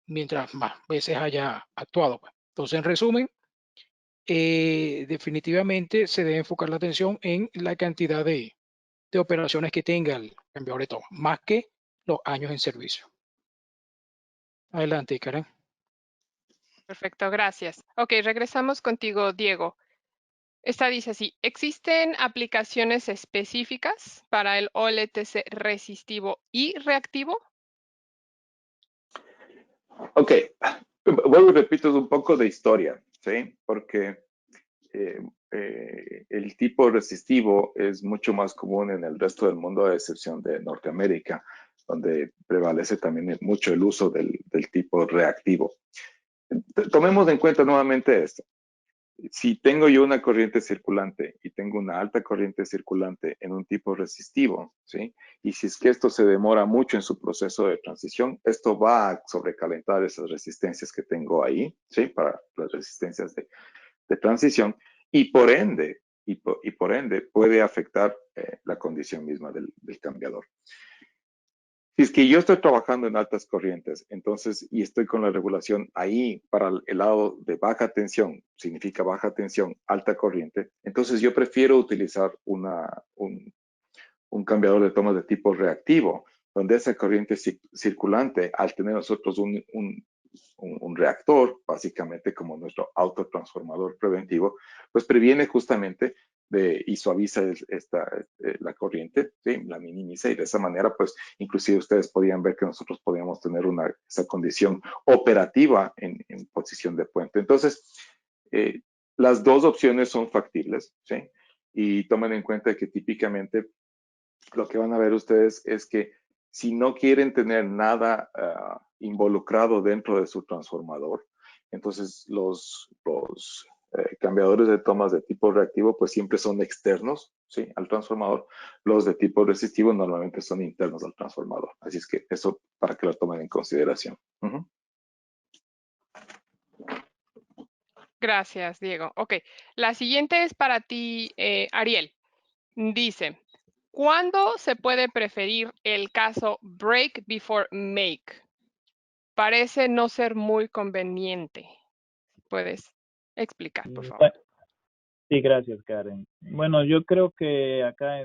mientras más veces haya actuado, pues. Entonces, en resumen, definitivamente se debe enfocar la atención en la cantidad de operaciones que tenga el cambiador de toma, más que los años en servicio. Adelante, Karen. Perfecto, gracias. Ok, regresamos contigo, Diego. Esta dice así, ¿existen aplicaciones específicas para el OLTC resistivo y reactivo? Ok, vuelvo y repito un poco de historia, ¿sí? Porque el tipo resistivo es mucho más común en el resto del mundo, a excepción de Norteamérica, donde prevalece también mucho el uso del tipo reactivo. Tomemos en cuenta nuevamente esto. Si tengo yo una corriente circulante y tengo una alta corriente circulante en un tipo resistivo, ¿sí? Y si es que esto se demora mucho en su proceso de transición, esto va a sobrecalentar esas resistencias que tengo ahí, ¿sí? Para las resistencias de transición, y por ende puede afectar la condición misma del cambiador. Si es que yo estoy trabajando en altas corrientes, entonces, y estoy con la regulación ahí para el lado de baja tensión, significa baja tensión, alta corriente, entonces yo prefiero utilizar un un cambiador de tomas de tipo reactivo, donde esa corriente circulante, al tener nosotros un reactor, básicamente como nuestro autotransformador preventivo, pues previene justamente y suaviza la corriente, ¿sí? La minimiza, y de esa manera, pues, inclusive ustedes podían ver que nosotros podíamos tener esa condición operativa en posición de puente. Entonces, las dos opciones son factibles, ¿sí? Y tomen en cuenta que típicamente lo que van a ver ustedes es que si no quieren tener nada involucrado dentro de su transformador, entonces los cambiadores de tomas de tipo reactivo pues siempre son externos, ¿sí? Al transformador. Los de tipo resistivo normalmente son internos al transformador. Así es que eso para que lo tomen en consideración. Gracias, Diego. Ok, la siguiente es para ti, Ariel. Dice, ¿cuándo se puede preferir el caso break before make? Parece no ser muy conveniente. ¿Puedes explicar, por favor? Sí, gracias, Karen. Bueno, yo creo que acá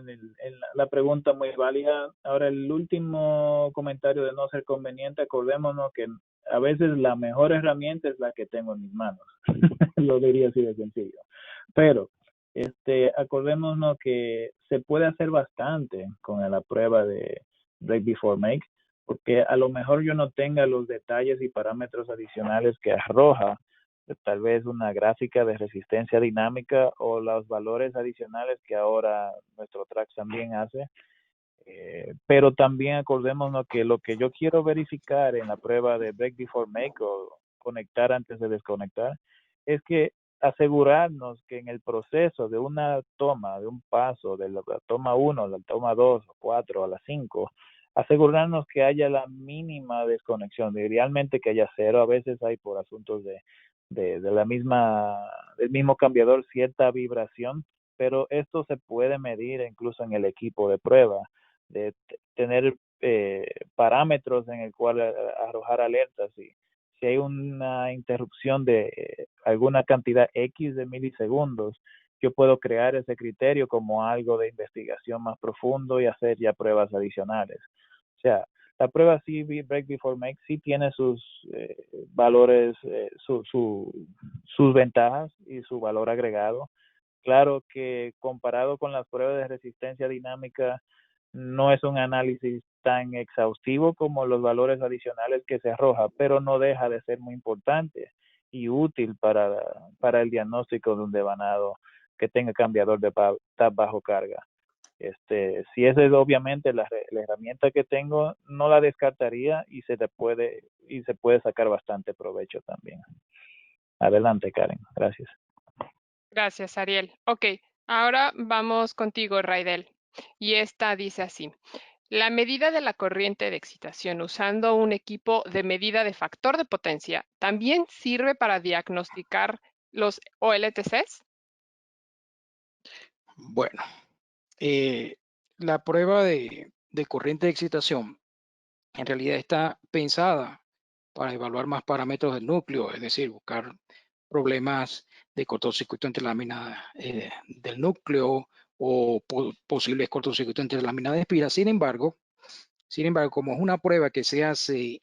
la pregunta muy válida. Ahora, el último comentario de no ser conveniente, acordémonos que a veces la mejor herramienta es la que tengo en mis manos. Lo diría así de sencillo. Pero, acordémonos que se puede hacer bastante con la prueba de Break Before Make, porque a lo mejor yo no tenga los detalles y parámetros adicionales que arroja tal vez una gráfica de resistencia dinámica o los valores adicionales que ahora nuestro Trax también hace. Pero también acordémonos que lo que yo quiero verificar en la prueba de Break Before Make o conectar antes de desconectar es que asegurarnos que en el proceso de una toma, de un paso, de la toma 1, la toma 2, 4 a la 5, asegurarnos que haya la mínima desconexión, idealmente que haya cero. A veces hay por asuntos del mismo cambiador cierta vibración, pero esto se puede medir incluso en el equipo de prueba, de tener parámetros en el cual arrojar alertas. Si hay una interrupción de alguna cantidad X de milisegundos, yo puedo crear ese criterio como algo de investigación más profundo y hacer ya pruebas adicionales. O sea, la prueba Break Before Make sí tiene sus valores, sus ventajas y su valor agregado. Claro que comparado con las pruebas de resistencia dinámica, no es un análisis tan exhaustivo como los valores adicionales que se arroja, pero no deja de ser muy importante y útil para el diagnóstico de un devanado que tenga cambiador de tap bajo carga. Si esa es obviamente la herramienta que tengo, no la descartaría y se puede sacar bastante provecho también. Adelante, Karen. Gracias. Gracias, Ariel. Ok, ahora vamos contigo, Raidel. Y esta dice así. La medida de la corriente de excitación usando un equipo de medida de factor de potencia también sirve para diagnosticar los OLTCs. Bueno, la prueba de corriente de excitación en realidad está pensada para evaluar más parámetros del núcleo, es decir, buscar problemas de cortocircuito entre láminas del núcleo o posibles cortocircuitos entre láminas de espiral. Sin embargo, como es una prueba que se hace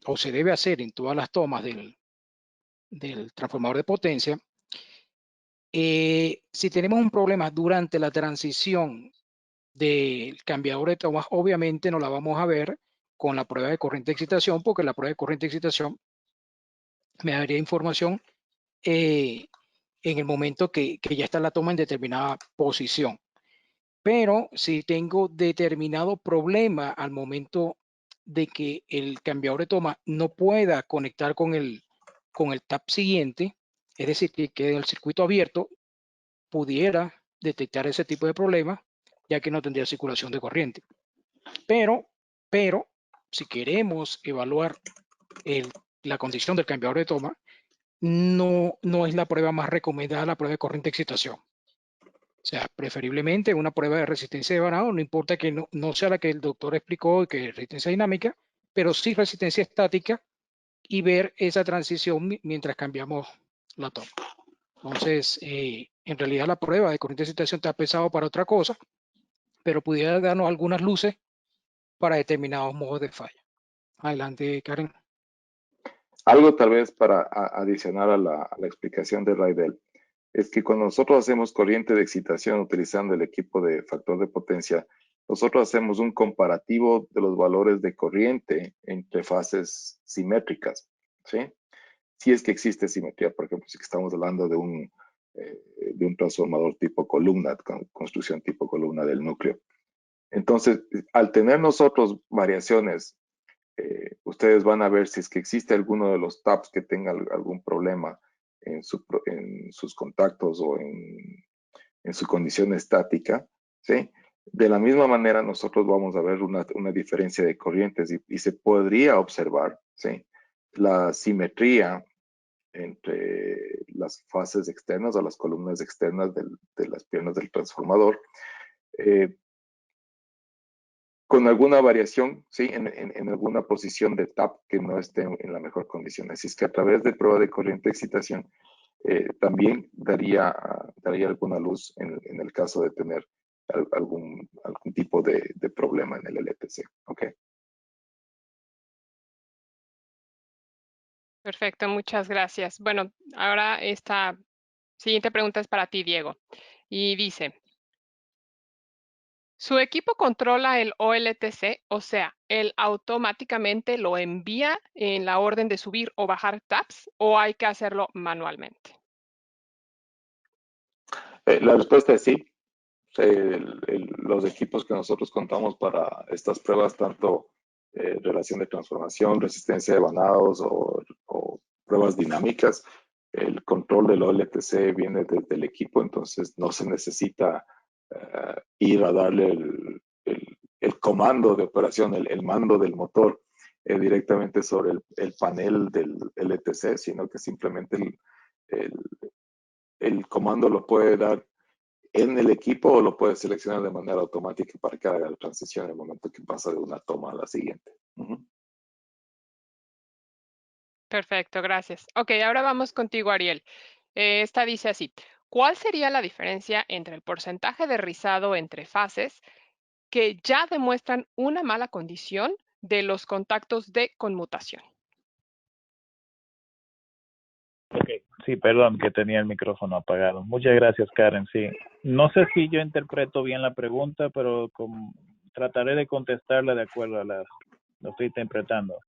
o se debe hacer en todas las tomas del transformador de potencia, si tenemos un problema durante la transición del cambiador de tomas, obviamente no la vamos a ver con la prueba de corriente de excitación, porque la prueba de corriente de excitación me daría información en el momento que ya está la toma en determinada posición. Pero si tengo determinado problema al momento de que el cambiador de toma no pueda conectar con el tap siguiente, es decir, que quede el circuito abierto, pudiera detectar ese tipo de problema, ya que no tendría circulación de corriente. Pero si queremos evaluar la condición del cambiador de toma, no es la prueba más recomendada, la prueba de corriente de excitación. O sea, preferiblemente una prueba de resistencia de vanado, no importa que no sea la que el doctor explicó, que es resistencia dinámica, pero sí resistencia estática y ver esa transición mientras cambiamos la toma. Entonces, en realidad la prueba de corriente de excitación está pensado para otra cosa, pero pudiera darnos algunas luces para determinados modos de falla. Adelante, Karen. Algo tal vez para adicionar a la explicación de Raidel, es que cuando nosotros hacemos corriente de excitación utilizando el equipo de factor de potencia, nosotros hacemos un comparativo de los valores de corriente entre fases simétricas, ¿sí? Si es que existe simetría, por ejemplo, si estamos hablando de un transformador tipo columna, construcción tipo columna del núcleo. Entonces, al tener nosotros variaciones, ustedes van a ver si es que existe alguno de los taps que tenga algún problema en sus contactos o en su condición estática, ¿sí? De la misma manera, nosotros vamos a ver una diferencia de corrientes y se podría observar, ¿sí? La simetría entre las fases externas o las columnas externas de las piernas del transformador, con alguna variación, ¿sí? En alguna posición de tap que no esté en la mejor condición. Así es que a través de prueba de corriente de excitación, también daría alguna luz en el caso de tener algún tipo de problema en el LTC. ¿Ok? Perfecto, muchas gracias. Bueno, ahora esta siguiente pregunta es para ti, Diego. Y dice, ¿su equipo controla el OLTC? O sea, ¿él automáticamente lo envía en la orden de subir o bajar tabs o hay que hacerlo manualmente? La respuesta es sí. Los equipos que nosotros contamos para estas pruebas, tanto relación de transformación, resistencia de vanados o pruebas dinámicas, el control del OLTC viene desde el equipo, entonces no se necesita ir a darle el comando de operación, el mando del motor directamente sobre el panel del LTC, sino que simplemente el comando lo puede dar en el equipo o lo puedes seleccionar de manera automática para que haga la transición en el momento que pasa de una toma a la siguiente. Perfecto, gracias. Ok, ahora vamos contigo, Ariel. Esta dice así, ¿cuál sería la diferencia entre el porcentaje de rizado entre fases que ya demuestran una mala condición de los contactos de conmutación? Ok, sí, perdón que tenía el micrófono apagado. Muchas gracias, Karen. Sí, no sé si yo interpreto bien la pregunta, pero trataré de contestarla de acuerdo a lo estoy interpretando.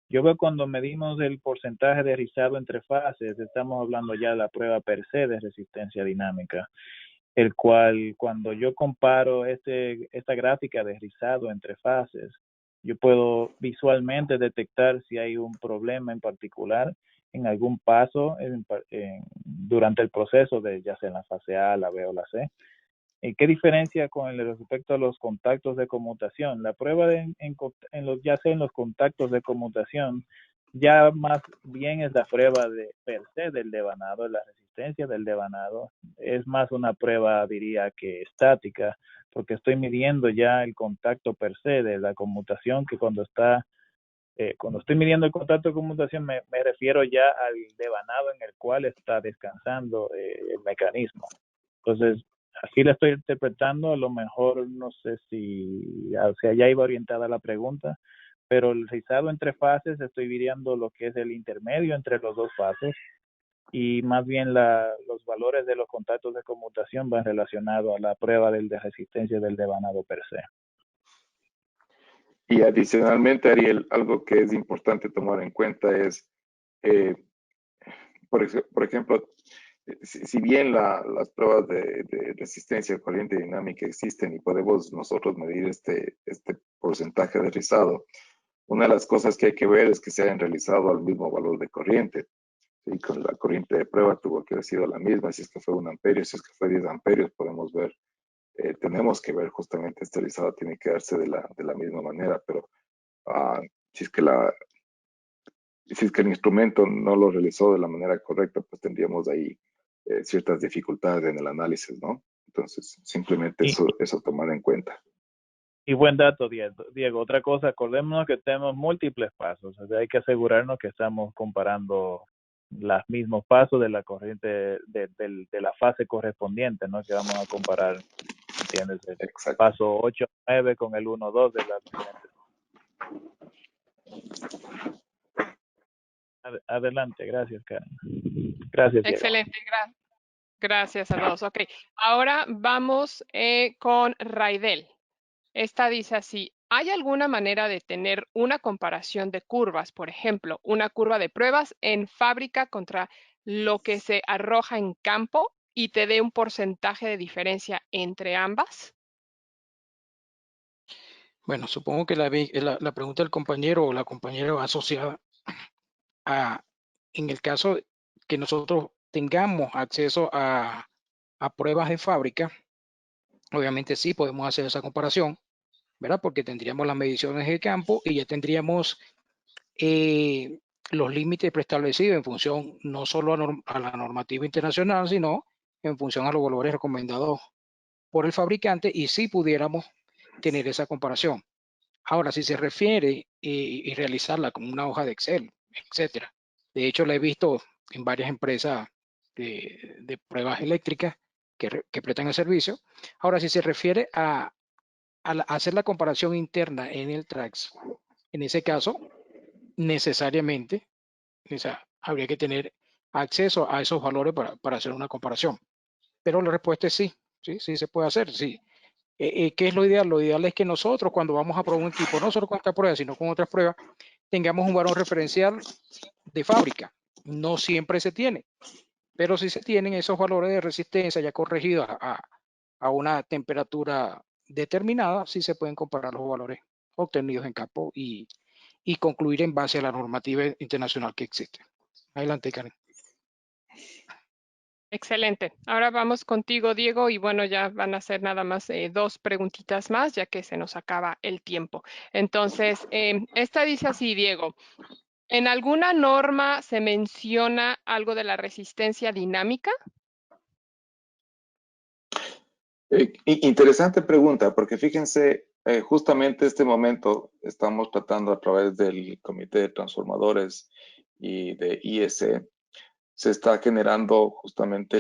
Yo veo cuando medimos el porcentaje de rizado entre fases, estamos hablando ya de la prueba per se de resistencia dinámica, el cual cuando yo comparo esta gráfica de rizado entre fases, yo puedo visualmente detectar si hay un problema en particular en algún paso durante el proceso de ya sea en la fase A, la B o la C. ¿Qué diferencia con respecto a los contactos de conmutación? La prueba ya sea en los contactos de conmutación, ya más bien es la prueba de per se del devanado, la resistencia del devanado. Es más una prueba, diría que estática, porque estoy midiendo ya el contacto per se de la conmutación, que cuando estoy midiendo el contacto de conmutación me refiero ya al devanado en el cual está descansando el mecanismo. Entonces, así la estoy interpretando, a lo mejor no sé si hacia allá iba orientada la pregunta, pero el rizado entre fases estoy viendo lo que es el intermedio entre los dos fases y más bien los valores de los contactos de conmutación van relacionados a la prueba de resistencia del devanado per se. Y adicionalmente, Ariel, algo que es importante tomar en cuenta es, por ejemplo, si bien las pruebas de resistencia a corriente dinámica existen y podemos nosotros medir este porcentaje de rizado, una de las cosas que hay que ver es que se hayan realizado al mismo valor de corriente. Y con la corriente de prueba tuvo que haber sido la misma, si es que fue 1 amperio, si es que fue 10 amperios, podemos ver, tenemos que ver justamente este rizado tiene que darse de la misma manera, pero si es que el instrumento no lo realizó de la manera correcta, pues tendríamos ahí ciertas dificultades en el análisis, ¿no? Entonces, simplemente eso tomar en cuenta. Y buen dato, Diego. Otra cosa, acordémonos que tenemos múltiples pasos. O sea, hay que asegurarnos que estamos comparando los mismos pasos de la corriente de la fase correspondiente, ¿no? Que vamos a comparar entiendes? El Exacto. paso 8-9 con el 1-2 de las diferentes. Adelante, gracias, Karen. Gracias, Diego. Excelente, gracias a todos. Ok, ahora vamos con Raidel. Esta dice así, ¿hay alguna manera de tener una comparación de curvas? Por ejemplo, una curva de pruebas en fábrica contra lo que se arroja en campo y te dé un porcentaje de diferencia entre ambas. Bueno, supongo que la pregunta del compañero o la compañera va asociada a, en el caso que nosotros tengamos acceso a pruebas de fábrica, obviamente sí podemos hacer esa comparación, ¿verdad? Porque tendríamos las mediciones de campo y ya tendríamos los límites preestablecidos en función no solo a la normativa internacional, sino en función a los valores recomendados por el fabricante y sí pudiéramos tener esa comparación. Ahora, si se refiere y realizarla como una hoja de Excel, etcétera. De hecho, la he visto en varias empresas de pruebas eléctricas que prestan el servicio. Ahora, si se refiere a hacer la comparación interna en el TRAX, en ese caso, necesariamente, o sea, habría que tener acceso a esos valores para hacer una comparación. Pero la respuesta es sí, sí se puede hacer, sí. ¿Qué es lo ideal? Lo ideal es que nosotros, cuando vamos a probar un equipo, no solo con esta prueba, sino con otras pruebas, tengamos un valor referencial de fábrica. No siempre se tiene, pero si se tienen esos valores de resistencia ya corregidos a una temperatura determinada, sí se pueden comparar los valores obtenidos en campo y concluir en base a la normativa internacional que existe. Adelante, Karen. Excelente. Ahora vamos contigo, Diego, y bueno, ya van a ser nada más dos preguntitas más, ya que se nos acaba el tiempo. Entonces, esta dice así, Diego, ¿en alguna norma se menciona algo de la resistencia dinámica? Interesante pregunta, porque fíjense, justamente este momento estamos tratando a través del Comité de Transformadores y de IEC, se está generando justamente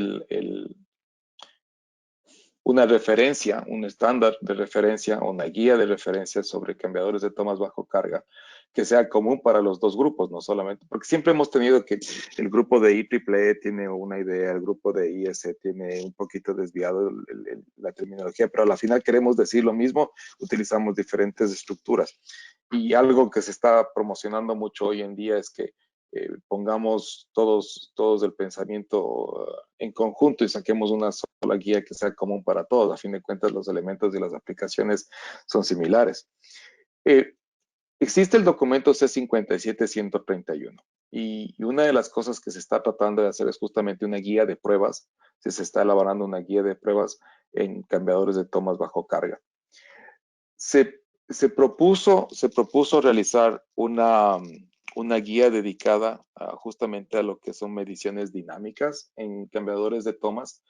una referencia, un estándar de referencia, una guía de referencia sobre cambiadores de tomas bajo carga que sea común para los dos grupos, no solamente, porque siempre hemos tenido que el grupo de IEEE tiene una idea, el grupo de IEC tiene un poquito desviado la terminología, pero al final queremos decir lo mismo, utilizamos diferentes estructuras. Y algo que se está promocionando mucho hoy en día es que pongamos todos el pensamiento en conjunto y saquemos una sola guía que sea común para todos. A fin de cuentas, los elementos y las aplicaciones son similares. Existe el documento C57-131 y una de las cosas que se está tratando de hacer es justamente una guía de pruebas. Se está elaborando una guía de pruebas en cambiadores de tomas bajo carga. Se propuso realizar una guía dedicada justamente a lo que son mediciones dinámicas en cambiadores de tomas.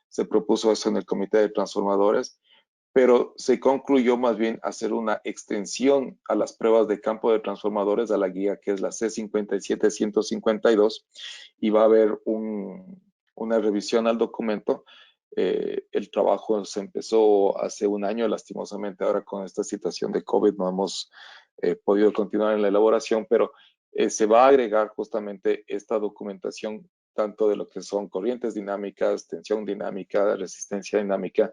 Se propuso eso en el Comité de Transformadores, pero se concluyó más bien hacer una extensión a las pruebas de campo de transformadores a la guía que es la C57-152 y va a haber una revisión al documento. El trabajo se empezó hace un año, lastimosamente ahora con esta situación de COVID no hemos podido continuar en la elaboración, pero se va a agregar justamente esta documentación tanto de lo que son corrientes dinámicas, tensión dinámica, resistencia dinámica.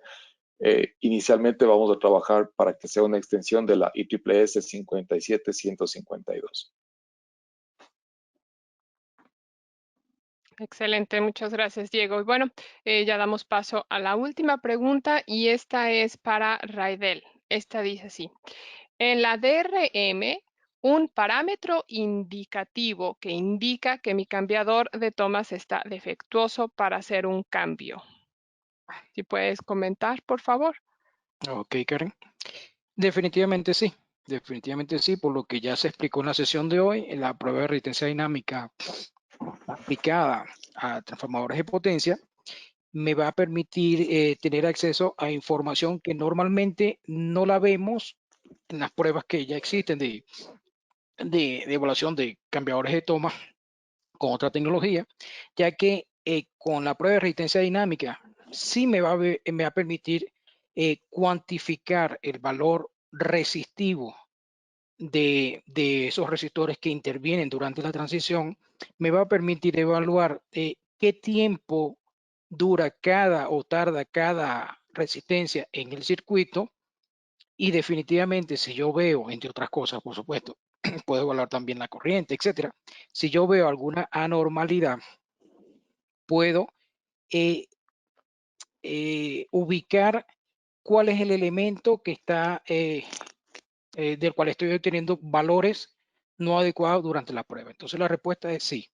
Inicialmente vamos a trabajar para que sea una extensión de la IEEE 57-152. Excelente, muchas gracias, Diego. Y bueno, ya damos paso a la última pregunta y esta es para Raidel. Esta dice así, en la DRM, un parámetro indicativo que indica que mi cambiador de tomas está defectuoso para hacer un cambio. Si puedes comentar, por favor. Ok, Karen. Definitivamente sí, por lo que ya se explicó en la sesión de hoy, en la prueba de resistencia dinámica aplicada a transformadores de potencia me va a permitir tener acceso a información que normalmente no la vemos en las pruebas que ya existen de evaluación de cambiadores de toma con otra tecnología, ya que con la prueba de resistencia dinámica sí me va a permitir cuantificar el valor resistivo de esos resistores que intervienen durante la transición, me va a permitir evaluar qué tiempo dura tarda cada resistencia en el circuito. Y definitivamente, si yo veo, entre otras cosas, por supuesto, puedo evaluar también la corriente, etcétera. Si yo veo alguna anormalidad, puedo ubicar cuál es el elemento que está, del cual estoy obteniendo valores no adecuados durante la prueba. Entonces la respuesta es sí.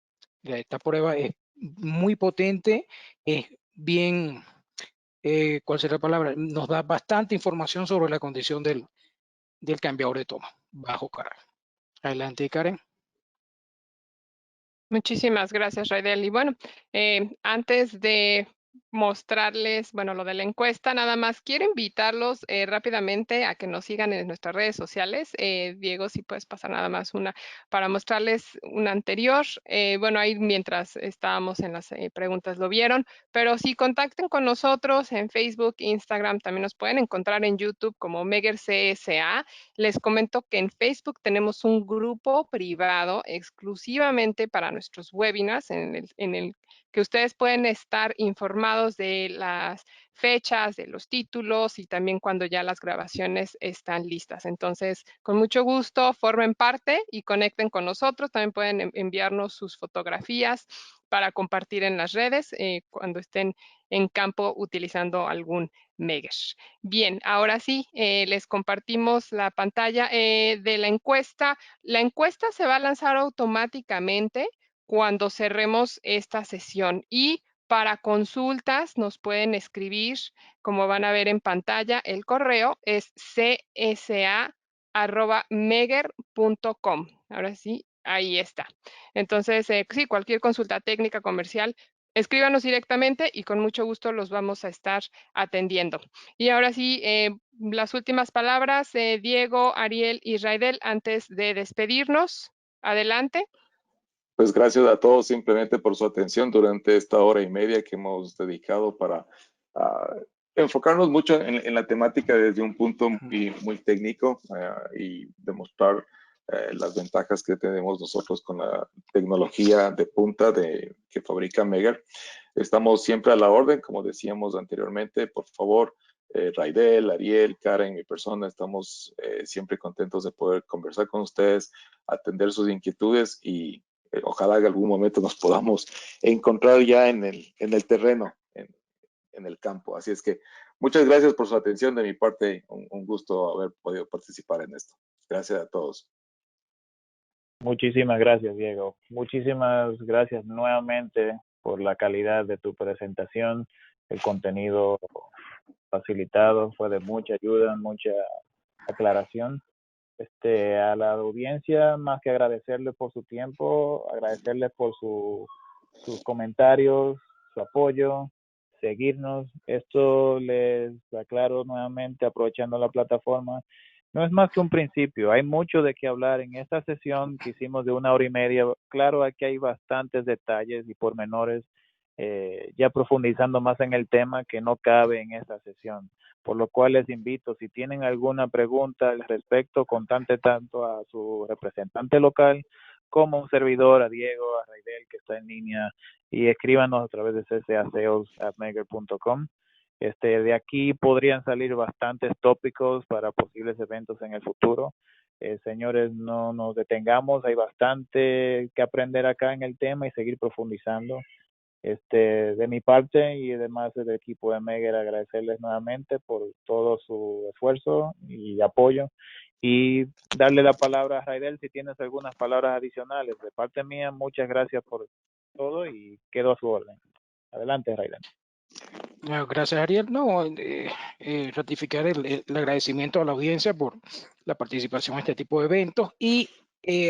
Esta prueba es muy potente, es bien, ¿cuál será la palabra? Nos da bastante información sobre la condición del cambiador de toma bajo carga. Adelante, Karen. Muchísimas gracias, Raidel. Y bueno, antes de mostrarles, bueno, lo de la encuesta, nada más quiero invitarlos rápidamente a que nos sigan en nuestras redes sociales. Diego, si puedes pasar nada más una para mostrarles una anterior. Bueno, ahí mientras estábamos en las preguntas lo vieron, pero si contacten con nosotros en Facebook, Instagram, también nos pueden encontrar en YouTube como Megger CSA. Les comento que en Facebook tenemos un grupo privado exclusivamente para nuestros webinars en el que ustedes pueden estar informados de las fechas, de los títulos y también cuando ya las grabaciones están listas. Entonces, con mucho gusto, formen parte y conecten con nosotros. También pueden enviarnos sus fotografías para compartir en las redes cuando estén en campo utilizando algún Megger. Bien, ahora sí, les compartimos la pantalla de la encuesta. La encuesta se va a lanzar automáticamente cuando cerremos esta sesión y para consultas nos pueden escribir, como van a ver en pantalla, el correo es csa@megger.com. Ahora sí, ahí está. Entonces, sí, cualquier consulta técnica, comercial, escríbanos directamente y con mucho gusto los vamos a estar atendiendo. Y ahora sí, las últimas palabras, Diego, Ariel y Raidel, antes de despedirnos. Adelante. Pues gracias a todos simplemente por su atención durante esta hora y media que hemos dedicado para enfocarnos mucho en la temática desde un punto muy técnico y demostrar las ventajas que tenemos nosotros con la tecnología de punta que fabrica Megger. Estamos siempre a la orden, como decíamos anteriormente. Por favor, Raidel, Ariel, Karen, mi persona, estamos siempre contentos de poder conversar con ustedes, atender sus inquietudes y ojalá en algún momento nos podamos encontrar ya en el terreno, en el campo. Así es que muchas gracias por su atención. De mi parte, un gusto haber podido participar en esto. Gracias a todos. Muchísimas gracias, Diego. Muchísimas gracias nuevamente por la calidad de tu presentación. El contenido facilitado fue de mucha ayuda, mucha aclaración. A la audiencia, más que agradecerle por su tiempo, agradecerle por sus comentarios, su apoyo, seguirnos. Esto les aclaro nuevamente, aprovechando la plataforma, no es más que un principio. Hay mucho de qué hablar en esta sesión que hicimos de 1 hora y media. Claro, aquí hay bastantes detalles y pormenores, ya profundizando más en el tema que no cabe en esta sesión. Por lo cual les invito, si tienen alguna pregunta al respecto, contacten tanto a su representante local como un servidor, a Diego, a Raidel, que está en línea, y escríbanos a través de csasales@megger.com. De aquí podrían salir bastantes tópicos para posibles eventos en el futuro. Señores, no nos detengamos, hay bastante que aprender acá en el tema y seguir profundizando. De mi parte y además del equipo de Megger, agradecerles nuevamente por todo su esfuerzo y apoyo y darle la palabra a Raidel si tienes algunas palabras adicionales. De parte mía, muchas gracias por todo y quedo a su orden. Adelante, Raidel. Gracias, Ariel. No, ratificar el agradecimiento a la audiencia por la participación en este tipo de eventos y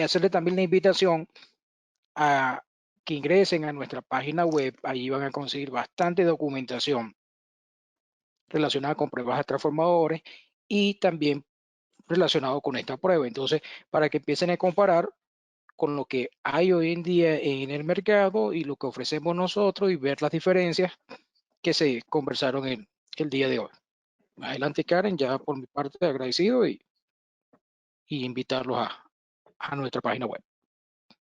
hacerle también la invitación a que ingresen a nuestra página web. Allí van a conseguir bastante documentación relacionada con pruebas de transformadores y también relacionado con esta prueba. Entonces, para que empiecen a comparar con lo que hay hoy en día en el mercado y lo que ofrecemos nosotros y ver las diferencias que se conversaron el día de hoy. Adelante, Karen, ya por mi parte agradecido y invitarlos a nuestra página web.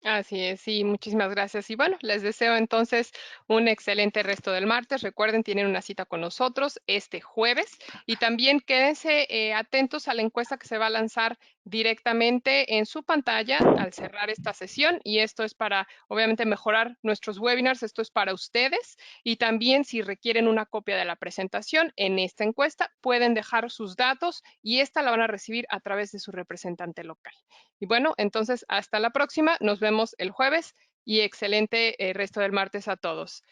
Así es, sí, muchísimas gracias. Y bueno, les deseo entonces un excelente resto del martes. Recuerden, tienen una cita con nosotros este jueves y también quédense atentos a la encuesta que se va a lanzar directamente en su pantalla al cerrar esta sesión. Y esto es para, obviamente, mejorar nuestros webinars. Esto es para ustedes. Y también, si requieren una copia de la presentación en esta encuesta, pueden dejar sus datos y esta la van a recibir a través de su representante local. Y bueno, entonces hasta la próxima. Nos vemos el jueves y excelente resto del martes a todos.